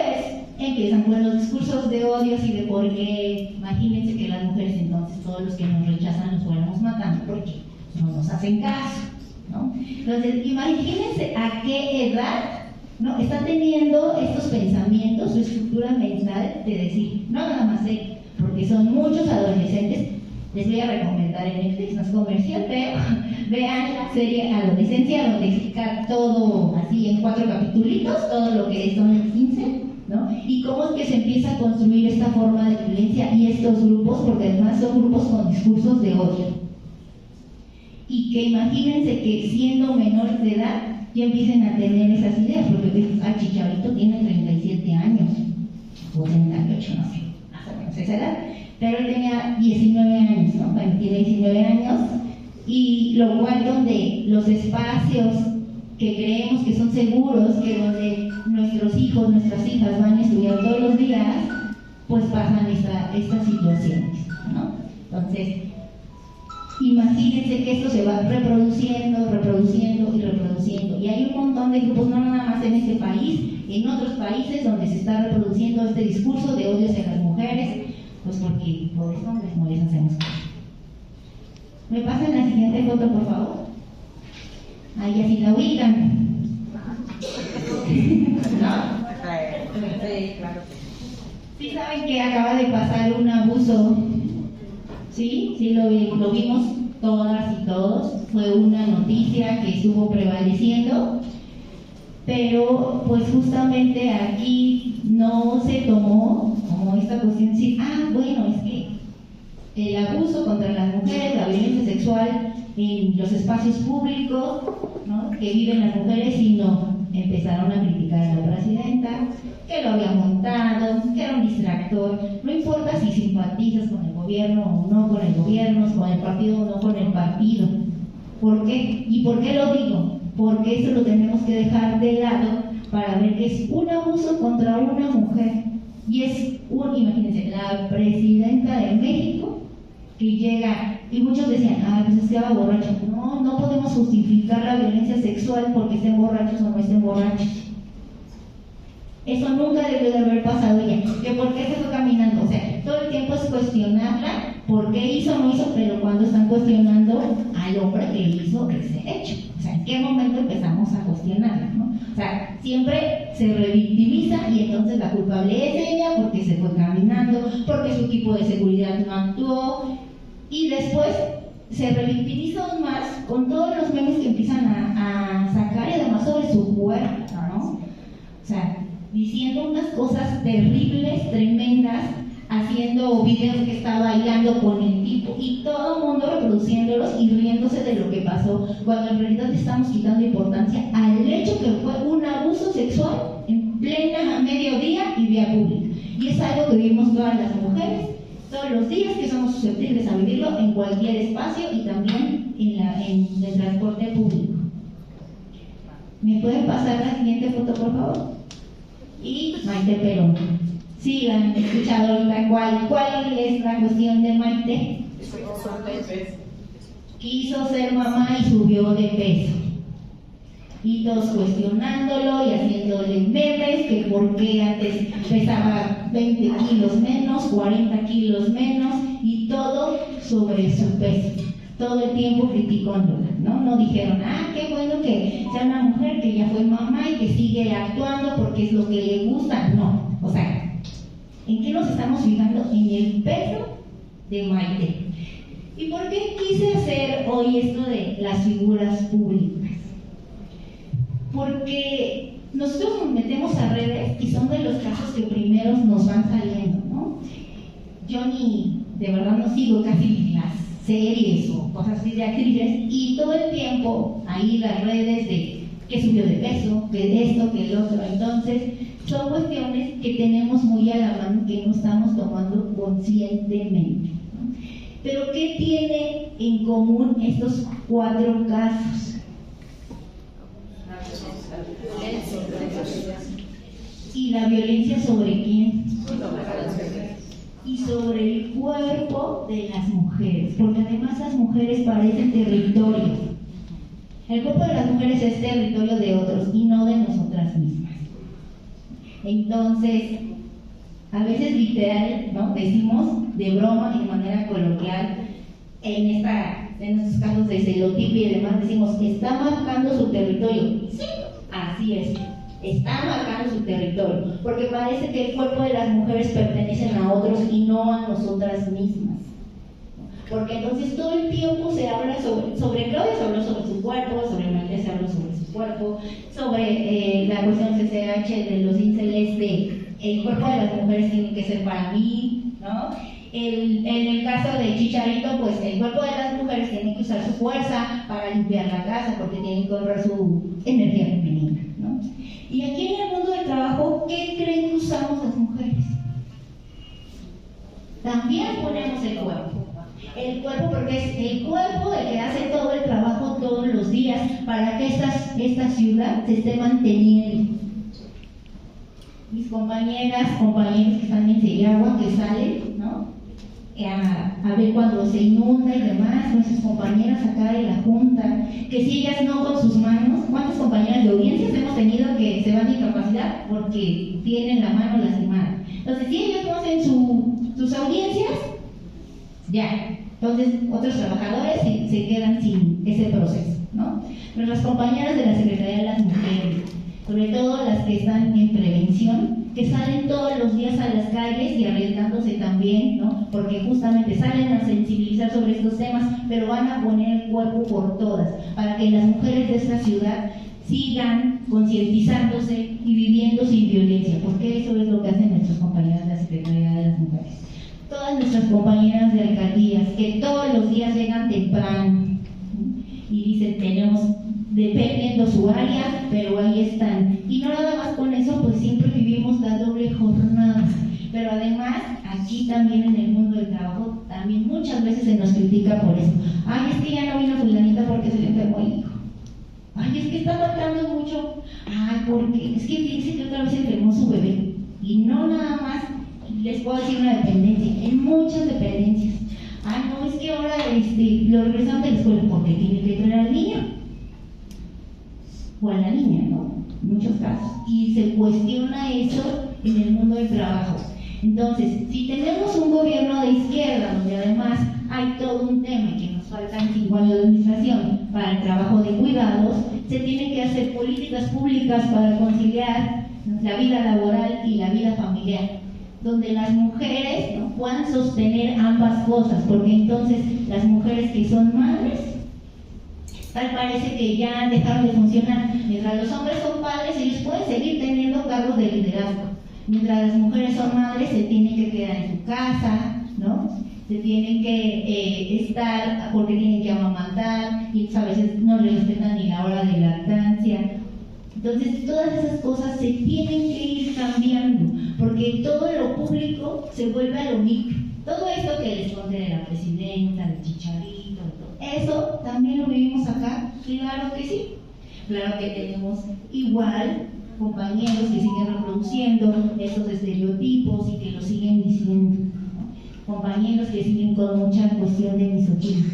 empiezan con los discursos de odios y de por qué, imagínense que las mujeres entonces, todos los que nos rechazan nos fuéramos matando, porque no nos hacen caso, ¿no? Entonces, imagínense a qué edad, ¿no? Está teniendo estos pensamientos, su estructura mental de decir, no nada más sé, porque son muchos adolescentes. Les voy a recomendar en Netflix, no es comercial, pero vean la serie Adolescencia, donde explica todo así en 4 capitulitos, todo lo que son el 15, ¿no? Y cómo es que se empieza a construir esta forma de violencia y estos grupos, porque además son grupos con discursos de odio. Y que imagínense que siendo menores de edad ya empiecen a tener esas ideas, porque Chicharito tiene 37 años, o 38, no sé, más o menos esa edad. Pero él tenía 19 años, ¿no? Bueno, tiene 19 años, y lo cual donde los espacios que creemos que son seguros, que donde nuestros hijos, nuestras hijas van a estudiar todos los días, pues pasan estas situaciones, ¿no? Entonces, imagínense que esto se va reproduciendo y reproduciendo, y hay un montón de grupos, no nada más en este país, en otros países donde se está reproduciendo este discurso de odio hacia las mujeres, pues porque por eso hombres no les hacemos caso. ¿Me pasan la siguiente foto, por favor? Ahí así la ubican. ¿No? Sí, claro. ¿Sí saben que acaba de pasar un abuso? Sí, lo vimos todas y todos. Fue una noticia que estuvo prevaleciendo, pero pues justamente aquí no se tomó como esta cuestión de decir, bueno, es que el abuso contra las mujeres, la violencia sexual en los espacios públicos, ¿no? Que viven las mujeres, sino empezaron a criticar a la presidenta, que lo había montado, que era un distractor. No importa si simpatizas con el gobierno o no con el gobierno, con el partido o no con el partido. ¿Por qué? ¿Y por qué lo digo? Porque esto lo tenemos que dejar de lado para ver que es un abuso contra una mujer. Y es imagínense, la presidenta de México que llega, y muchos decían, pues es que estaba borracho. No podemos justificar la violencia sexual porque estén borrachos o no estén borrachos. Eso nunca debió de haber pasado ya. ¿Que por qué se fue caminando? O sea, todo el tiempo es cuestionarla, por qué hizo o no hizo, pero cuando están cuestionando al hombre que hizo ese hecho. O sea, ¿en qué momento empezamos a cuestionarla, no? O sea, siempre se revictimiza y entonces la culpable es ella porque se fue caminando, porque su equipo de seguridad no actuó, y después se revictimiza aún más con todos los memes que empiezan a sacar, y además sobre su cuerpo, ¿no? O sea, diciendo unas cosas terribles, tremendas, haciendo videos que está bailando con el tipo y todo el mundo reproduciéndolos y riéndose de lo que pasó, cuando en realidad estamos quitando importancia al hecho que fue un abuso sexual en plena mediodía y vía pública. Y es algo que vivimos todas las mujeres todos los días, que somos susceptibles a vivirlo en cualquier espacio y también en el transporte público. ¿Me pueden pasar la siguiente foto, por favor? Y Maite Perón. Sí, han escuchado ahorita cuál es la cuestión de Maite. Quiso ser mamá y subió de peso. Y todos cuestionándolo y haciéndole memes, que por qué antes pesaba 20 kilos menos, 40 kilos menos, y todo sobre su peso. Todo el tiempo criticándola, ¿no? No dijeron, qué bueno que sea una mujer que ya fue mamá y que sigue actuando porque es lo que le gusta. No, o sea, ¿en qué nos estamos fijando? En el peso de Maite. ¿Y por qué quise hacer hoy esto de las figuras públicas? Porque nosotros nos metemos a redes y son de los casos que primero nos van saliendo, ¿no? Yo de verdad no sigo casi las series o cosas así de actrices, y todo el tiempo ahí las redes de que subió de peso, que esto, que el otro. Entonces son cuestiones que tenemos muy a la mano, que no estamos tomando conscientemente, ¿no? Pero ¿qué tiene en común estos 4 casos? ¿Y la violencia sobre quién? Y sobre el cuerpo de las mujeres, porque además las mujeres parecen territorio. El cuerpo de las mujeres es territorio de otros y no de nosotras mismas. Entonces, a veces literal, ¿no? Decimos de broma y de manera coloquial, en estos casos de celotipia y demás, decimos, está marcando su territorio. Sí, así es. Está marcando su territorio, porque parece que el cuerpo de las mujeres pertenecen a otros y no a nosotras mismas. Porque entonces todo el tiempo se habla sobre Claudia se habló sobre su cuerpo, sobre Maite se habló sobre su cuerpo, sobre la cuestión CCH de los ínceles de el cuerpo de las mujeres tiene que ser para mí, ¿no? En el caso de Chicharito, pues el cuerpo de las mujeres tiene que usar su fuerza para limpiar la casa, porque tiene que honrar su energía femenina, ¿no? Y aquí en el mundo del trabajo, ¿qué creen que usamos las mujeres? También ponemos el cuerpo. El cuerpo, porque es el cuerpo el que hace todo el trabajo todos los días para que esta ciudad se esté manteniendo. Mis compañeros que están en Seriagua, que salen, ¿no? A ver cuando se inunda y demás, nuestras compañeras acá de la Junta, que si ellas no con sus manos, ¿cuántas compañeras de audiencias hemos tenido que se van de incapacidad porque tienen la mano lastimada? Entonces, si ellas no hacen sus audiencias, ya, entonces otros trabajadores se quedan sin ese proceso, ¿no? Nuestras compañeras de la Secretaría de las Mujeres, sobre todo las que están en prevención, que salen todos los días a las calles y arriesgándose también, ¿no? Porque justamente salen a sensibilizar sobre estos temas, pero van a poner el cuerpo por todas, para que las mujeres de esta ciudad sigan concientizándose y viviendo sin violencia, porque eso es lo que hacen nuestras compañeras de la Secretaría de las Mujeres. Todas nuestras compañeras de alcaldías, que todos los días llegan temprano y dicen, dependiendo su área, pero ahí están. Y no nada más con eso, pues siempre vivimos la doble jornada. Pero además, aquí también en el mundo del trabajo, también muchas veces se nos critica por eso. Ay, es que ya no vino fulanita porque se le enfermó el hijo. Ay, es que está faltando mucho. Ay, porque es que dice que otra vez se enfermó su bebé. Y no nada más, les puedo decir una dependencia, en muchas dependencias. Ay, no, es que ahora lo regresaron de la escuela porque tiene que traer al niño o a la niña, ¿no? En muchos casos. Y se cuestiona eso en el mundo del trabajo. Entonces, si tenemos un gobierno de izquierda, donde además hay todo un tema que nos faltan 5 años de administración para el trabajo de cuidados, se tienen que hacer políticas públicas para conciliar la vida laboral y la vida familiar, donde las mujeres, ¿no?, puedan sostener ambas cosas, porque entonces las mujeres que son madres, tal parece que ya dejaron de funcionar. Mientras los hombres son padres, ellos pueden seguir teniendo cargos de liderazgo. Mientras las mujeres son madres, se tienen que quedar en su casa, ¿no? Se tienen que estar porque tienen que amamantar, y a veces no les respetan ni la hora de lactancia. Entonces, todas esas cosas se tienen que ir cambiando, porque todo lo público se vuelve a lo micro. Todo esto que les conté de la presidenta, del Chicharito, eso también lo vivimos acá. Claro que sí. Claro que tenemos igual compañeros que siguen reproduciendo estos estereotipos y que lo siguen diciendo, ¿no? Compañeros que siguen con mucha cuestión de misoginia.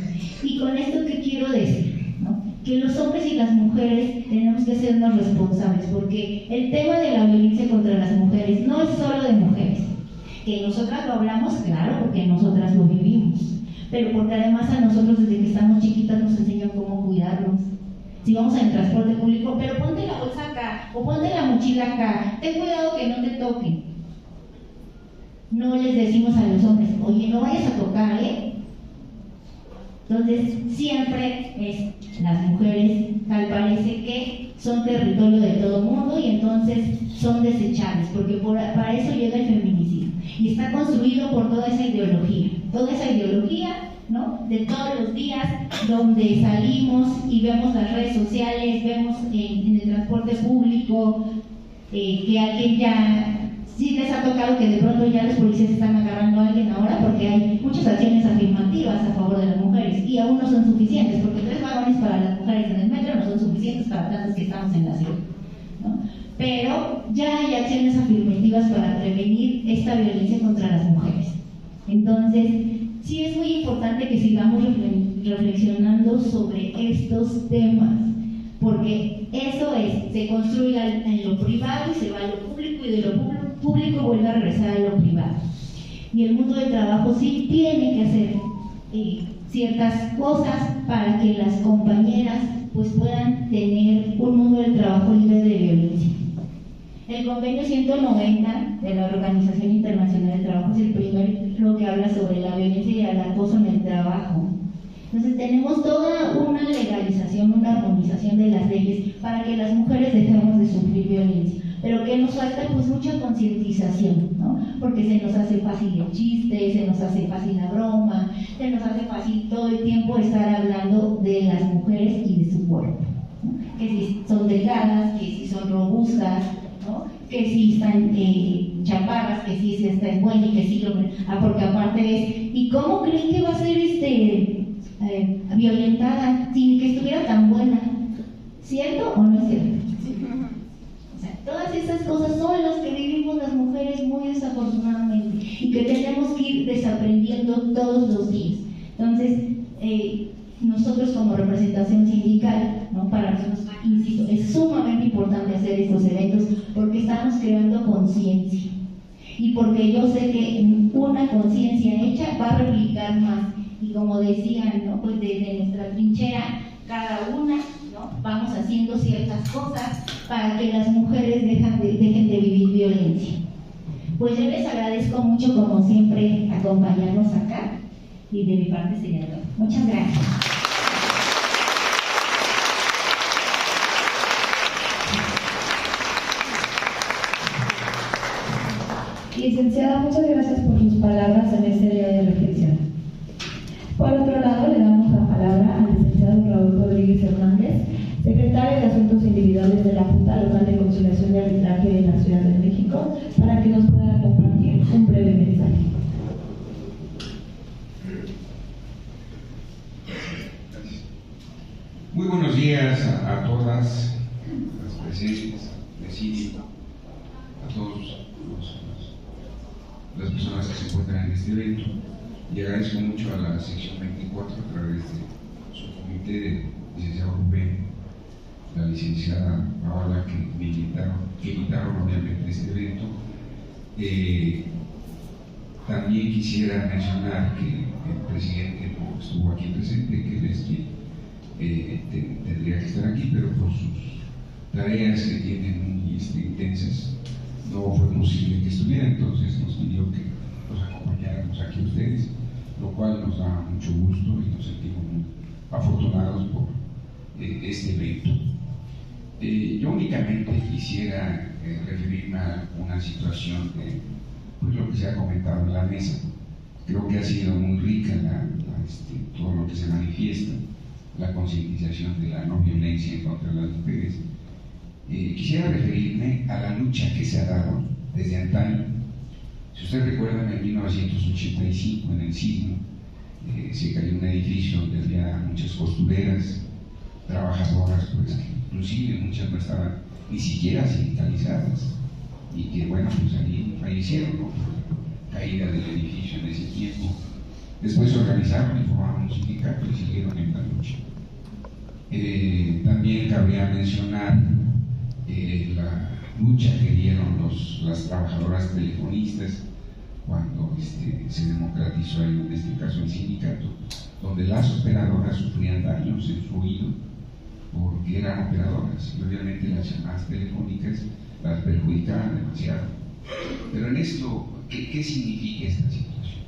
Y con esto, ¿qué quiero decir? ¿No? Que los hombres y las mujeres tenemos que hacernos responsables, porque el tema de la violencia contra las mujeres no es solo de mujeres. Que nosotras lo hablamos, claro, porque nosotras lo vivimos, pero porque además a nosotros desde que estamos chiquitas nos enseñan cómo cuidarnos. Si vamos en el transporte público, pero ponte la bolsa acá, o ponte la mochila acá, ten cuidado que no te toquen. No les decimos a los hombres, oye, no vayas a tocar, ¿eh? Entonces, siempre es las mujeres, tal parece que son territorio de todo mundo y entonces son desechables, porque para eso llega el feminicidio. Y está construido por toda esa ideología, ¿no?, de todos los días, donde salimos y vemos las redes sociales, vemos en el transporte público que alguien ya... Sí les ha tocado que de pronto ya los policías están agarrando a alguien ahora porque hay muchas acciones afirmativas a favor de las mujeres y aún no son suficientes, porque 3 vagones para las mujeres en el metro no son suficientes para tantos que estamos en la ciudad, ¿no? Pero ya hay acciones afirmativas para prevenir esta violencia contra las mujeres. Entonces, sí es muy importante que sigamos reflexionando sobre estos temas, porque eso es, se construye en lo privado y se va a lo público, y de lo público vuelve a regresar a lo privado. Y el mundo del trabajo sí tiene que hacer ciertas cosas para que las compañeras pues puedan tener un mundo del trabajo libre de violencia. El convenio 190 de la Organización Internacional del Trabajo es el primero que habla sobre la violencia y el acoso en el trabajo. Entonces tenemos toda una legalización, una armonización de las leyes para que las mujeres dejemos de sufrir violencia. Pero que nos falta pues mucha concientización, ¿no? Porque se nos hace fácil el chiste, se nos hace fácil la broma, se nos hace fácil todo el tiempo estar hablando de las mujeres y de su cuerpo, ¿no? Que si son delgadas, que si son robustas, ¿no? Que si están chaparras, que si están buenas y que si porque aparte es, ¿y cómo creen que va a ser violentada sin que estuviera tan buena? ¿Cierto o no es cierto? O sea, todas esas cosas son las que vivimos las mujeres muy desafortunadamente y que tenemos que ir desaprendiendo todos los días. Entonces, nosotros como representación sindical, ¿no?, para nosotros, insisto, es sumamente importante hacer estos eventos porque estamos creando conciencia y porque yo sé que una conciencia hecha va a replicar más. Y como decían, ¿no?, pues desde nuestra trinchera, cada una, ¿no?, vamos haciendo ciertas cosas para que las mujeres dejen de vivir violencia. Pues yo les agradezco mucho, como siempre, acompañarnos acá, y de mi parte sería todo. Muchas gracias. Licenciada, muchas gracias por sus palabras en este día de reflexión. Por otro lado, le damos la palabra al licenciado Raúl Rodríguez Hernández, secretario de Asuntos Individuales de la Junta Local de Conciliación y Arbitraje de la Ciudad de México, para que nos pueda compartir un breve mensaje. Muy buenos días a todas las presentes, presidio, a todos las personas que se encuentran en este evento, y agradezco mucho a la sección 24 a través de su comité de licenciado Rubén, la licenciada Paola, que invitaron obviamente a este evento. También quisiera mencionar que el presidente estuvo aquí presente, que él es quien tendría que estar aquí, pero por sus tareas que tienen muy intensas no fue posible que estuviera, entonces nos pidió que los acompañáramos aquí ustedes, lo cual nos da mucho gusto y nos sentimos muy afortunados por este evento. Yo únicamente quisiera referirme a una situación de pues, lo que se ha comentado en la mesa. Creo que ha sido muy rica todo lo que se manifiesta, la concientización de la no violencia en contra de las mujeres. Quisiera referirme a la lucha que se ha dado desde antaño. Si ustedes recuerdan, en 1985, en el sismo, se cayó un edificio donde había muchas costureras, trabajadoras, pues que inclusive muchas no estaban ni siquiera sindicalizadas y que, bueno, pues ahí fallecieron, ¿no?, por la caída del edificio en ese tiempo. Después se organizaron y formaron un sindicato y siguieron en la lucha. También cabría mencionar la lucha que dieron las trabajadoras telefonistas cuando se democratizó, en este caso, el sindicato, donde las operadoras sufrían daños en su oído porque eran operadoras y obviamente las llamadas telefónicas las perjudicaban demasiado. Pero en esto, ¿qué significa esta situación?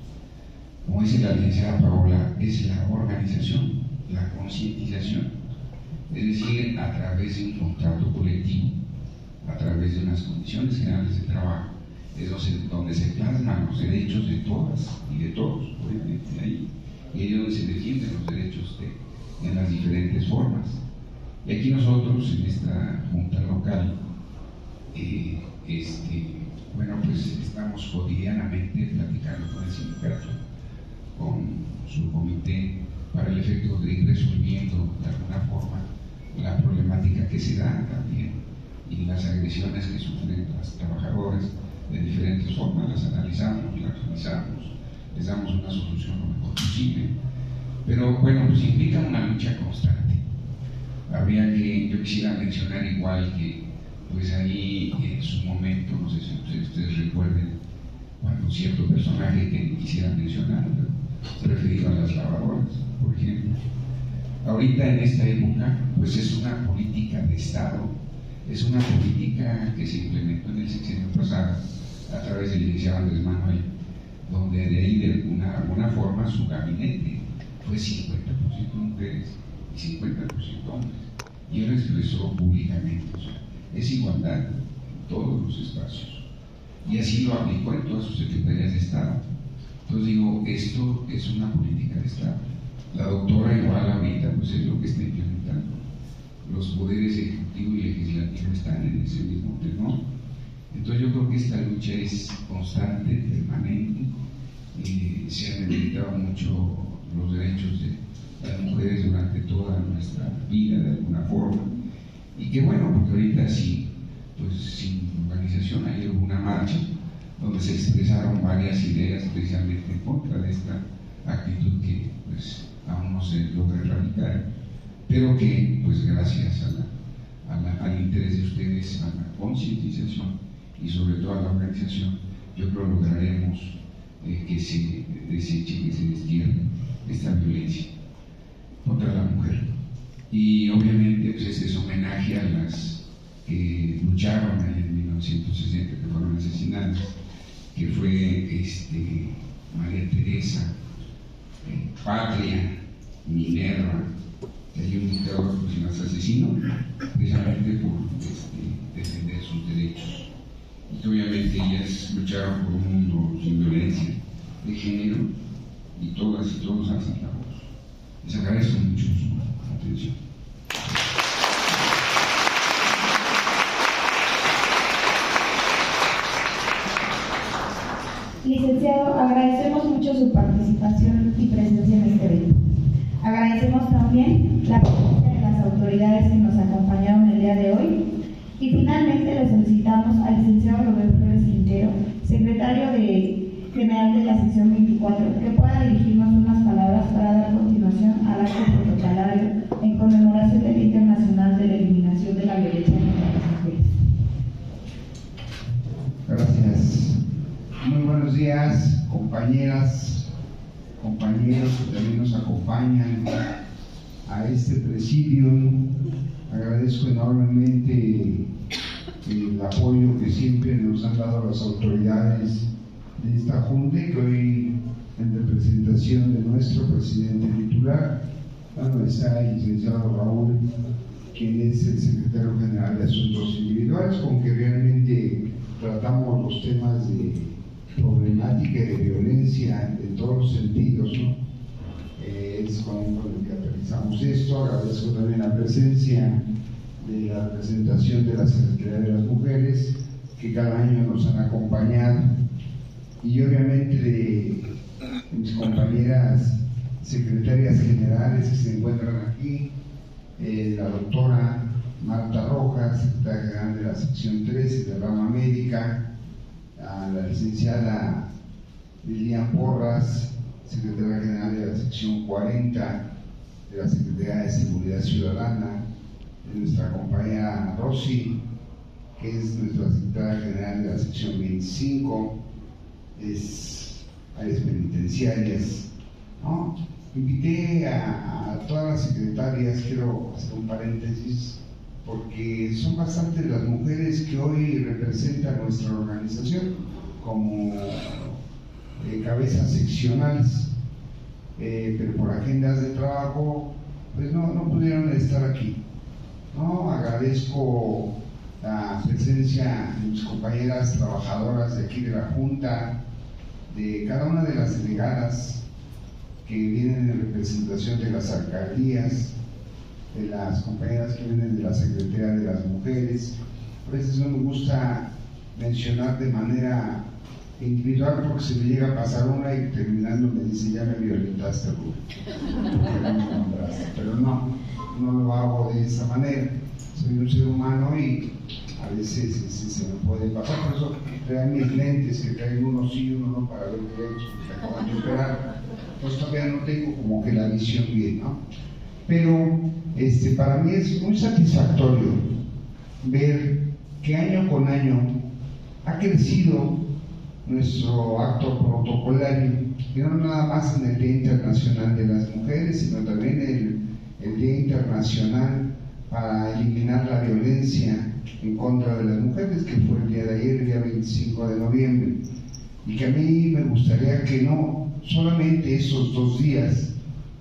Como dice la licenciada Paola, es la organización, la concientización, es decir, a través de un contrato colectivo, a través de unas condiciones generales de trabajo, es donde se plasman los derechos de todas y de todos, obviamente ahí, y ahí es donde se defienden los derechos en las diferentes formas. Y aquí nosotros, en esta junta local, bueno, pues estamos cotidianamente platicando con el sindicato, con su comité, para el efecto de ir resolviendo de alguna forma la problemática que se da también y las agresiones que sufren las trabajadoras de diferentes formas. Las analizamos, las revisamos, les damos una solución lo mejor posible, pero bueno, pues implica una lucha constante. Yo quisiera mencionar igual que pues ahí en su momento, no sé si ustedes recuerden, cuando cierto personaje que quisiera mencionar se referido a las lavadoras, por ejemplo. Ahorita en esta época pues es una política de Estado, es una política que se implementó en el sexenio pasado a través del licenciado Andrés Manuel, donde de ahí de alguna forma su gabinete fue 50% mujeres y 50% hombres, y él lo expresó públicamente, o sea, es igualdad en todos los espacios, y así lo aplicó en todas sus secretarías de Estado. Entonces digo, esto es una política de Estado. La doctora igual ahorita pues es lo que está implementando. Los poderes ejecutivo y legislativo están en ese mismo tenor. Entonces yo creo que esta lucha es constante, permanente. Se han debilitado mucho los derechos de las mujeres durante toda nuestra vida de alguna forma. Y que bueno, porque ahorita sí, pues sin organización hay una marcha donde se expresaron varias ideas precisamente en contra de esta actitud que pues aún no se logra erradicar, pero que pues gracias al interés de ustedes, a la concientización y sobre todo a la organización, yo creo lograremos que se deseche, que se destierre esta violencia contra la mujer. Y obviamente pues este es homenaje a las que lucharon en 1960, que fueron asesinadas, que fue María Teresa, Patria, Minerva, que hay un dictador que se las asesinó precisamente por defender sus derechos. Y que obviamente ellas lucharon por un mundo sin violencia de género, y todas y todos alzan la voz. Les agradezco mucho su atención. Licenciado, agradecemos mucho su participación y presencia en este evento. Agradecemos también la presencia de las autoridades que nos acompañaron el día de hoy. Y finalmente le solicitamos al licenciado Roberto Flores Quintero, secretario general de la sección 24, que pueda dirigirnos unas palabras para dar continuación al acto protocolario en conmemoración del Día Internacional de la Eliminación de la Violencia contra las Mujeres. Gracias. Muy buenos días, compañeras, compañeros que también nos acompañan, a este presidium. Agradezco enormemente el apoyo que siempre nos han dado las autoridades de esta Junta, que hoy, en representación de nuestro presidente titular, está el licenciado Raúl, quien es el secretario general de Asuntos Individuales, con que realmente tratamos los temas de problemática y de violencia en todos los sentidos, ¿no? Es con el que aterrizamos esto. Agradezco también la presencia de la representación de la Secretaría de las Mujeres, que cada año nos han acompañado, y obviamente de mis compañeras secretarias generales que se encuentran aquí, la doctora Marta Rojas, secretaria general de la sección 13 de rama médica, a la licenciada Lilian Porras, secretaria general de la sección 40 de la Secretaría de Seguridad Ciudadana, de nuestra compañera Rosy, que es nuestra secretaria general de la sección 25, es áreas penitenciarias, ¿no? Invité a todas las secretarias, quiero hacer un paréntesis, porque son bastantes las mujeres que hoy representan nuestra organización como cabezas seccionales, pero por agendas de trabajo pues no pudieron estar aquí, ¿no? Agradezco la presencia de mis compañeras trabajadoras de aquí de la Junta, de cada una de las delegadas que vienen en representación de las alcaldías, de las compañeras que vienen de la Secretaría de las Mujeres. A veces no me gusta mencionar de manera individual porque se me llega a pasar una y terminando me dice: ya me violentaste, Rubén, pero no lo hago de esa manera. Soy un ser humano y a veces se me puede pasar. Por eso traigo mis lentes, que traigo uno sí y uno no, para ver derechos, que acaban de operar. Pues todavía no tengo como que la visión bien, ¿no? Pero para mí es muy satisfactorio ver que año con año ha crecido nuestro acto protocolario, y no nada más en el Día Internacional de las Mujeres, sino también el Día Internacional para eliminar la violencia en contra de las mujeres, que fue el día de ayer, el día 25 de noviembre, y que a mí me gustaría que no solamente esos 2 días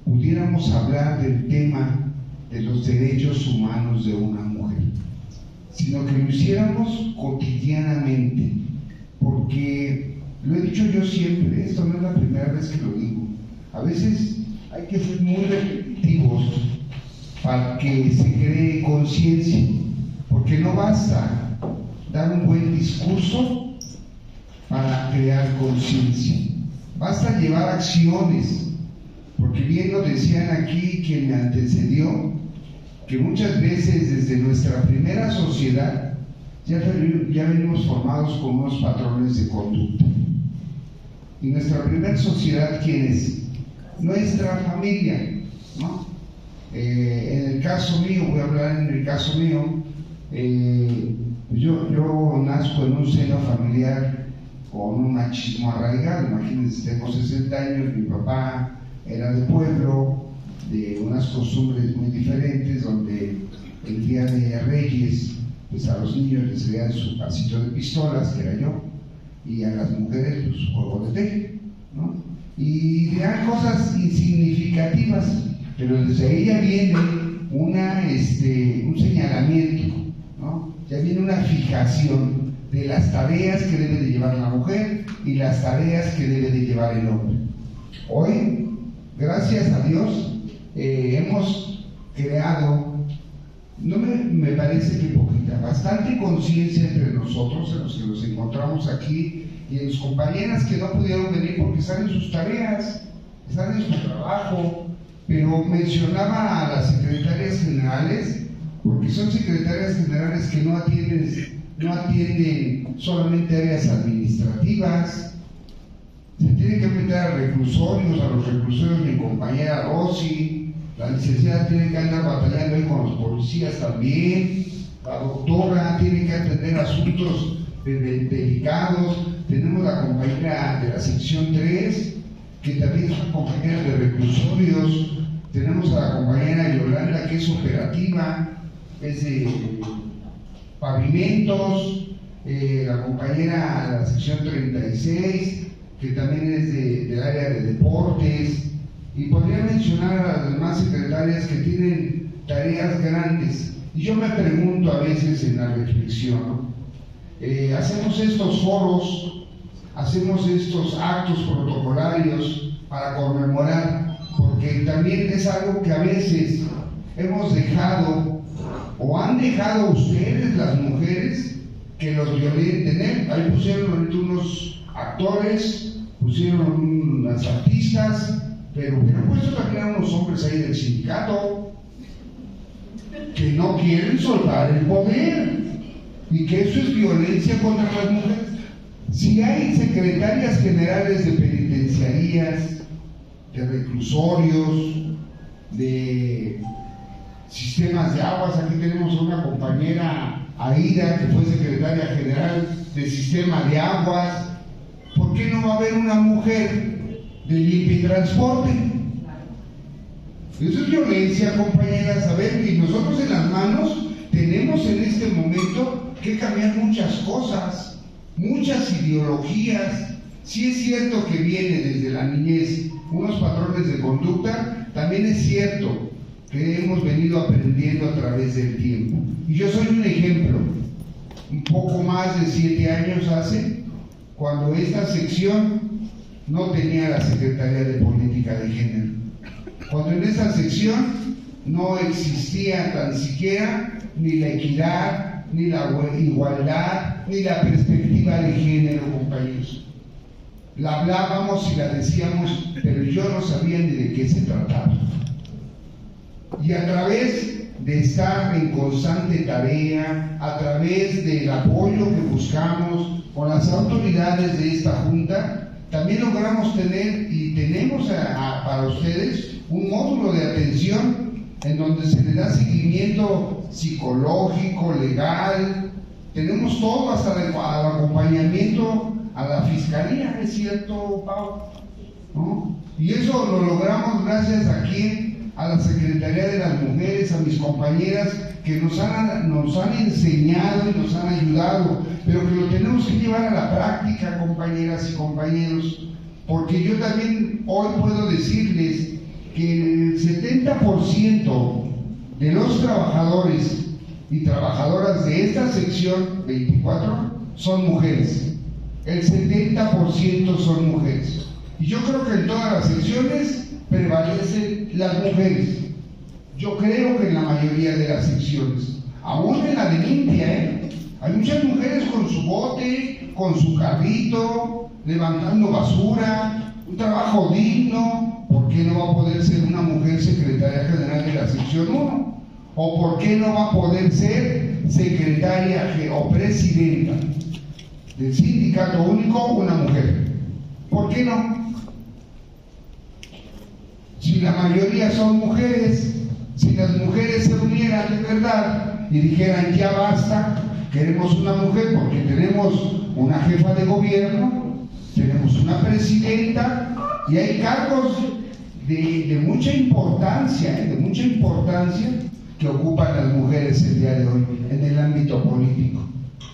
pudiéramos hablar del tema de los derechos humanos de una mujer, sino que lo hiciéramos cotidianamente, porque lo he dicho yo siempre, esto no es la primera vez que lo digo, a veces hay que ser muy repetitivos para que se cree conciencia, porque no basta dar un buen discurso para crear conciencia, basta llevar acciones, porque bien lo decían aquí quien me antecedió, que muchas veces desde nuestra primera sociedad ya venimos formados con unos patrones de conducta. Y nuestra primera sociedad, ¿quién es? Nuestra familia, ¿no? En el caso mío, voy a hablar en el caso mío, yo nazco en un seno familiar con un machismo arraigado. Imagínense, tengo 60 años, mi papá era de pueblo, de unas costumbres muy diferentes, donde el día de Reyes, pues a los niños les daban su pasito de pistolas, que era yo, y a las mujeres pues, su juego de té, ¿no? Y eran cosas insignificativas, pero desde ahí ya viene un señalamiento, ¿no? Ya viene una fijación de las tareas que debe de llevar la mujer y las tareas que debe de llevar el hombre. Hoy, gracias a Dios, hemos creado, no me parece que poquita, bastante conciencia entre nosotros, en los que nos encontramos aquí, y en las compañeras que no pudieron venir porque están en sus tareas, están en su trabajo, pero mencionaba a las secretarias generales, porque son secretarias generales que no atienden solamente áreas administrativas. Se tiene que meter a reclusorios, a los reclusorios mi compañera Rosy, la licenciada tiene que andar batallando ahí con los policías también, la doctora tiene que atender asuntos delicados, tenemos la compañera de la sección 3, que también son compañeras de reclusorios, tenemos a la compañera Yolanda, que es operativa, es de pavimentos, la compañera de la sección 36, que también es del área de deportes, y podría mencionar a las demás secretarias que tienen tareas grandes. Y yo me pregunto a veces en la reflexión, ¿no? Hacemos estos foros, hacemos estos actos protocolarios para conmemorar, porque también es algo que a veces hemos dejado, o han dejado ustedes, las mujeres, que los violenten. Ahí pusieron ahorita unos actores, pusieron unas artistas, pero hubieran puesto también a unos hombres ahí del sindicato que no quieren soltar el poder, y que eso es violencia contra las mujeres. Si hay secretarias generales de penitenciarías, de reclusorios, de sistemas de aguas, aquí tenemos a una compañera, Aida, que fue secretaria general del sistema de aguas, ¿por qué no va a haber una mujer de limpia y transporte? Eso es violencia, compañeras. A ver, y nosotros en las manos tenemos en este momento que cambiar muchas cosas, muchas ideologías. Sí es cierto que viene desde la niñez unos patrones de conducta, también es cierto que hemos venido aprendiendo a través del tiempo. Y yo soy un ejemplo. Un poco más de 7 años hace, cuando esta sección no tenía la Secretaría de Política de Género, cuando en esta sección no existía tan siquiera ni la equidad, ni la igualdad, ni la perspectiva de género, compañeros. La hablábamos y la decíamos, pero yo no sabía ni de qué se trataba. Y a través de estar en constante tarea, a través del apoyo que buscamos con las autoridades de esta Junta, también logramos tener y tenemos para ustedes un módulo de atención en donde se le da seguimiento psicológico, legal, tenemos todo hasta el acompañamiento a la fiscalía, ¿es cierto, Pau? ¿No? Y eso lo logramos gracias a quién, a la Secretaría de las Mujeres, a mis compañeras que nos han enseñado y nos han ayudado, pero que lo tenemos que llevar a la práctica, compañeras y compañeros, porque yo también hoy puedo decirles que el 70% de los trabajadores y trabajadoras de esta sección 24 son mujeres. El 70% son mujeres. Y yo creo que en todas las secciones prevalecen las mujeres. Yo creo que en la mayoría de las secciones, aún en la de limpia, hay muchas mujeres con su bote, con su carrito, levantando basura, un trabajo digno. ¿Por qué no va a poder ser una mujer secretaria general de la sección 1? ¿O por qué no va a poder ser secretaria o presidenta del sindicato único una mujer? ¿Por qué no? Si la mayoría son mujeres, si las mujeres se unieran de verdad y dijeran ya basta, queremos una mujer porque tenemos una jefa de gobierno, tenemos una presidenta y hay cargos de mucha importancia, que ocupan las mujeres el día de hoy en el ámbito político,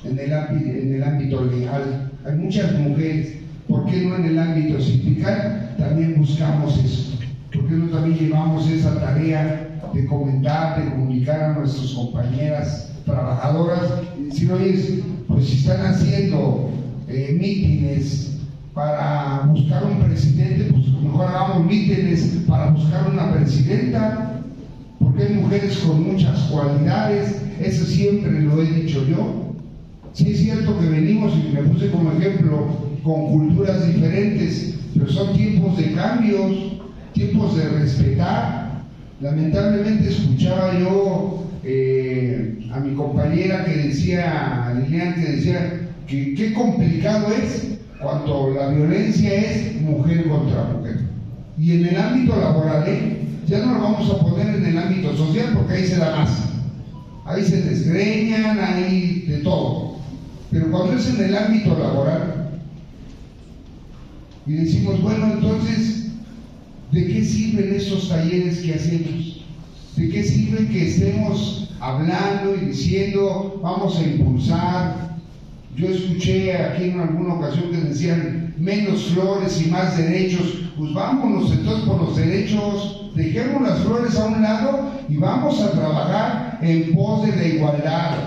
en el ámbito legal. Hay muchas mujeres. ¿Por qué no en el ámbito sindical? También buscamos eso. ¿Por qué no también llevamos esa tarea de comentar, de comunicar a nuestras compañeras trabajadoras y decir, oye, pues si están haciendo mítines para buscar un presidente, pues mejor hagamos mítines para buscar una presidenta, porque hay mujeres con muchas cualidades, eso siempre lo he dicho yo. Sí es cierto que venimos, y me puse como ejemplo, con culturas diferentes, pero son tiempos de cambios, tiempos de respetar. Lamentablemente escuchaba yo a mi compañera que decía, a Lilian, que decía que qué complicado es cuando la violencia es mujer contra mujer. Y en el ámbito laboral, ya no lo vamos a poner en el ámbito social porque ahí se da más. Ahí se desgreñan, ahí de todo. Pero cuando es en el ámbito laboral, y decimos, bueno, entonces, ¿De qué sirven estos talleres que hacemos? ¿De qué sirve que estemos hablando y diciendo vamos a impulsar? Yo escuché aquí en alguna ocasión que decían menos flores y más derechos. Pues vámonos entonces por los derechos, dejemos las flores a un lado y vamos a trabajar en pos de la igualdad,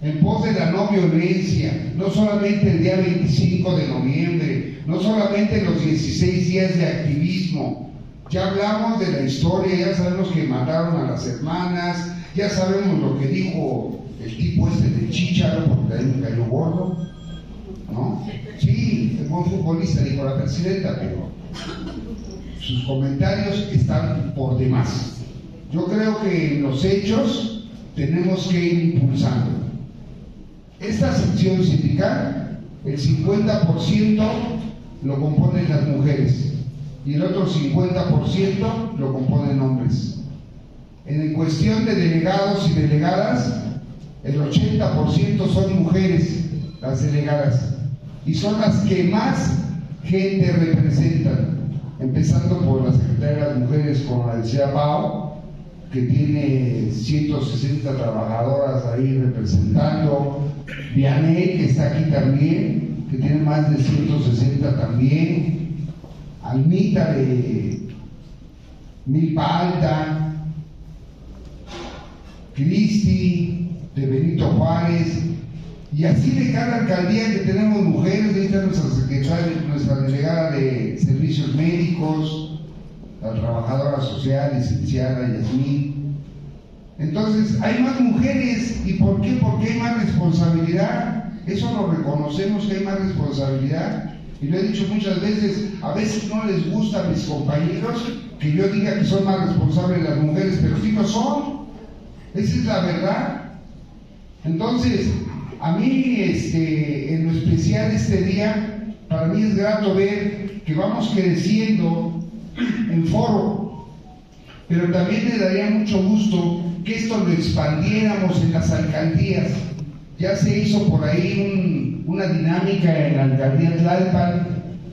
en pos de la no violencia, no solamente el día 25 de noviembre, no solamente los 16 días de activismo. Ya hablamos de la historia, ya sabemos que mataron a las hermanas, ya sabemos lo que dijo el tipo este del Chícharo, porque ahí me cayó gordo, ¿no? Sí, es buen futbolista, dijo la presidenta, pero sus comentarios están por demás. Yo creo que en los hechos tenemos que ir impulsando. Esta sección sindical, el 50% lo componen las mujeres y el otro 50% lo componen hombres. En cuestión de delegados y delegadas, el 80% son mujeres, las delegadas, y son las que más gente representan, empezando por la Secretaría de las Mujeres, como la decía Pau, que tiene 160 trabajadoras ahí representando, Vianey, que está aquí también, que tiene más de 160 también, Almita de Milpa Alta, Cristi de Benito Juárez, y así de cada alcaldía que tenemos mujeres. Ahí está nuestra secretaria, nuestra delegada de servicios médicos, la trabajadora social, licenciada Yasmín. Entonces, hay más mujeres. ¿Y por qué? Porque hay más responsabilidad. Eso lo reconocemos, que hay más responsabilidad. Y lo he dicho muchas veces, a veces no les gusta a mis compañeros que yo diga que son más responsables las mujeres, pero sí lo son. Esa es la verdad. Entonces, a mí, en lo especial este día, para mí es grato ver que vamos creciendo en foro, pero también me daría mucho gusto que esto lo expandiéramos en las alcaldías. Ya se hizo por ahí una dinámica en la alcaldía Tlalpan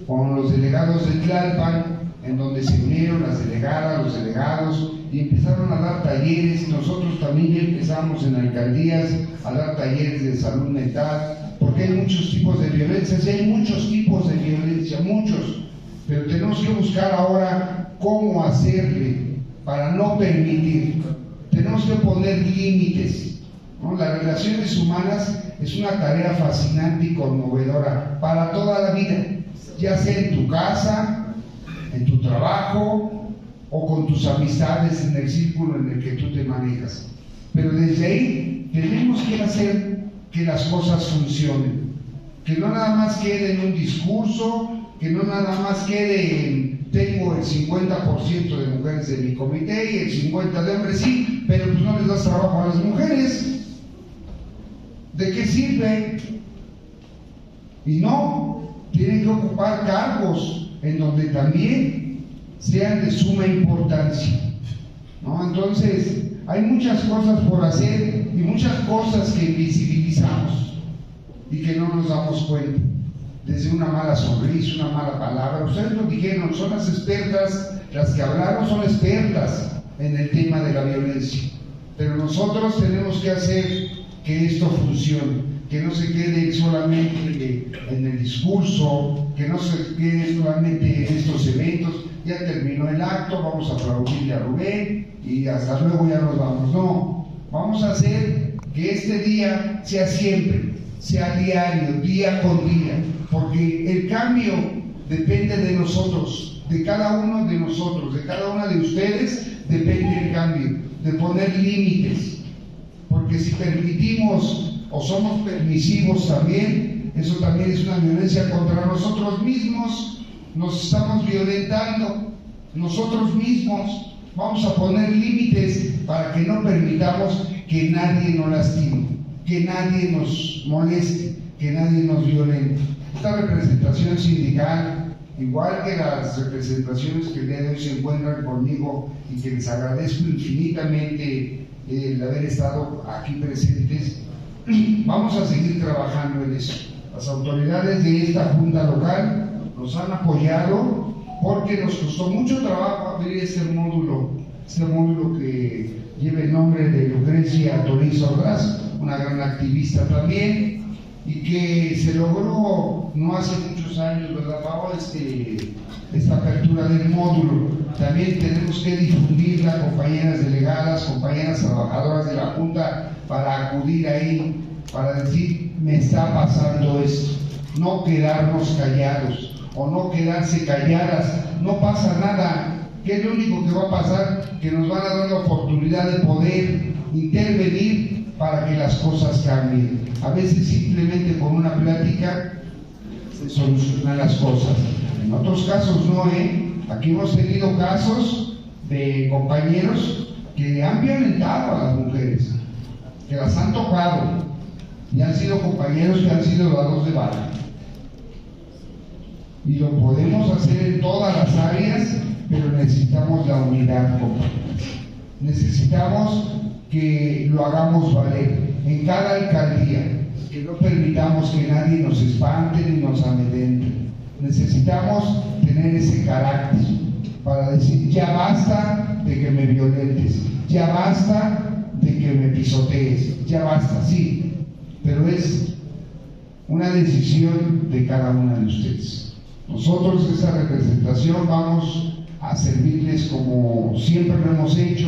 con los delegados de Tlalpan, en donde se unieron las delegadas, los delegados, y empezaron a dar talleres. Nosotros también ya empezamos en alcaldías a dar talleres de salud mental, porque hay muchos tipos de violencia, sí, hay muchos tipos de violencia, muchos, pero tenemos que buscar ahora cómo hacerle para no permitir. Tenemos que poner límites, ¿no? Las relaciones humanas es una tarea fascinante y conmovedora para toda la vida, ya sea en tu casa, en tu trabajo o con tus amistades en el círculo en el que tú te manejas. Pero desde ahí tenemos que hacer que las cosas funcionen, que no nada más quede en un discurso, que no nada más quede en tengo el 50% de mujeres de mi comité y el 50% de hombres, sí, pero pues no les das trabajo a las mujeres. ¿De qué sirve? Y no, tienen que ocupar cargos en donde también sean de suma importancia, ¿no? Entonces, hay muchas cosas por hacer y muchas cosas que visibilizamos y que no nos damos cuenta. Desde una mala sonrisa, una mala palabra. Ustedes lo dijeron, son las expertas, las que hablaron son expertas en el tema de la violencia. Pero nosotros tenemos que hacer que esto funcione, que no se quede solamente en el discurso, que no se quede solamente en estos eventos. Ya terminó el acto, vamos a aplaudirle a Rubén y hasta luego ya nos vamos. No, vamos a hacer que este día sea siempre, sea diario, día con día, porque el cambio depende de nosotros, de cada uno de nosotros, de cada una de ustedes depende el cambio, de poner límites, porque si permitimos o somos permisivos también, eso también es una violencia contra nosotros mismos. Nos estamos violentando nosotros mismos. Vamos a poner límites para que no permitamos que nadie nos lastime, que nadie nos moleste, que nadie nos violente. Esta representación sindical, igual que las representaciones que el día de hoy se encuentran conmigo y que les agradezco infinitamente el haber estado aquí presentes, vamos a seguir trabajando en eso. Las autoridades de esta junta local nos han apoyado porque nos costó mucho trabajo abrir este módulo que lleva el nombre de Lucrecia Toriz Ordaz, una gran activista también, y que se logró no hace muchos años, ¿verdad, Pau? Esta apertura del módulo. También tenemos que difundirla, compañeras delegadas, compañeras trabajadoras de la Junta, para acudir ahí, para decir, me está pasando esto. No quedarnos callados o no quedarse calladas, no pasa nada. ¿Qué es lo único que va a pasar? Que nos van a dar la oportunidad de poder intervenir para que las cosas cambien. A veces simplemente con una plática se solucionan las cosas. En otros casos no, Aquí hemos tenido casos de compañeros que han violentado a las mujeres, que las han tocado, y han sido compañeros que han sido dados de baja. Y lo podemos hacer en todas las áreas, pero necesitamos la unidad, compañeros. Necesitamos que lo hagamos valer en cada alcaldía, que no permitamos que nadie nos espante ni nos amedrente. Necesitamos tener ese carácter para decir, ya basta de que me violentes, ya basta de que me pisotees, ya basta, sí, pero es una decisión de cada una de ustedes. Nosotros, esa representación, vamos a servirles como siempre lo hemos hecho,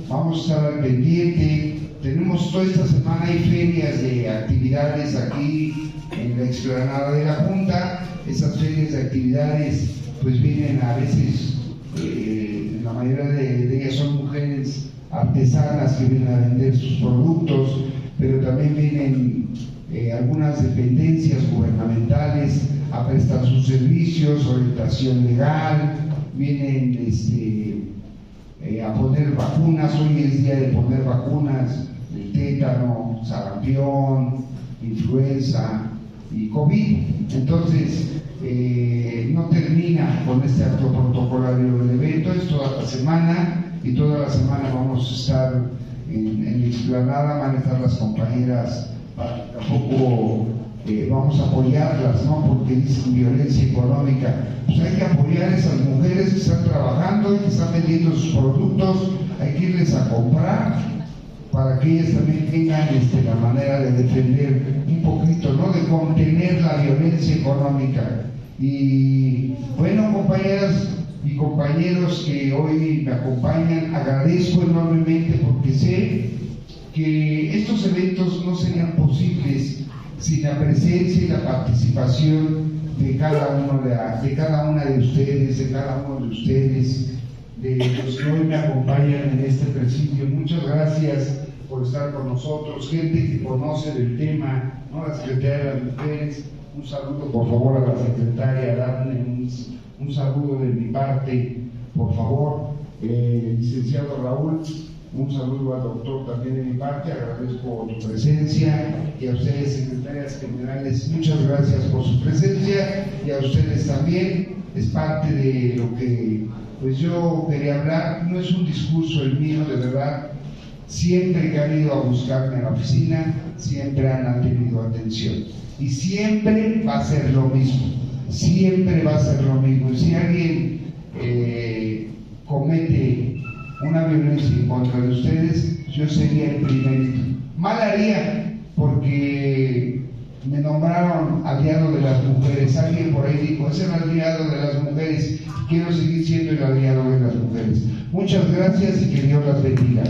vamos a estar al pendiente. Tenemos toda esta semana, hay ferias de actividades aquí en la explanada de la Junta. Esas ferias de actividades pues vienen a veces, la mayoría de ellas son mujeres artesanas que vienen a vender sus productos, pero también vienen algunas dependencias gubernamentales a prestar sus servicios, orientación legal, vienen a poner vacunas. Hoy es día de poner vacunas del tétano, sarampión, influenza y COVID. Entonces, no termina con este acto protocolario del evento, es toda la semana, y toda la semana vamos a estar en la explanada, van a estar las compañeras, para que tampoco vamos a apoyarlas, ¿no? Porque dicen violencia económica. Pues hay que apoyar a esas mujeres que están trabajando y que están vendiendo sus productos, hay que irles a comprar, para que ellas también tengan la manera de defender un poquito, ¿no? De contener la violencia económica. Y bueno, compañeras y compañeros que hoy me acompañan, agradezco enormemente, porque sé que estos eventos no serían posibles sin la presencia y la participación de cada una de ustedes, de los que hoy me acompañan en este presidio. Muchas gracias por estar con nosotros, gente que conoce del tema, ¿no? La Secretaría de las Mujeres, un saludo por favor a la secretaria Daphne, un saludo de mi parte, por favor, licenciado Raúl, un saludo al doctor también de mi parte, agradezco tu presencia, y a ustedes, secretarias generales, muchas gracias por su presencia, y a ustedes también. Es parte de lo que pues yo quería hablar, no es un discurso el mío, de verdad. Siempre que han ido a buscarme a la oficina, siempre han tenido atención, y siempre va a ser lo mismo, siempre va a ser lo mismo. Y si alguien comete una violencia en contra de ustedes, yo sería el primerito. Mal haría, porque me nombraron aliado de las mujeres. Alguien por ahí dijo, es el aliado de las mujeres. Quiero seguir siendo el aliado de las mujeres. Muchas gracias y que Dios las bendiga.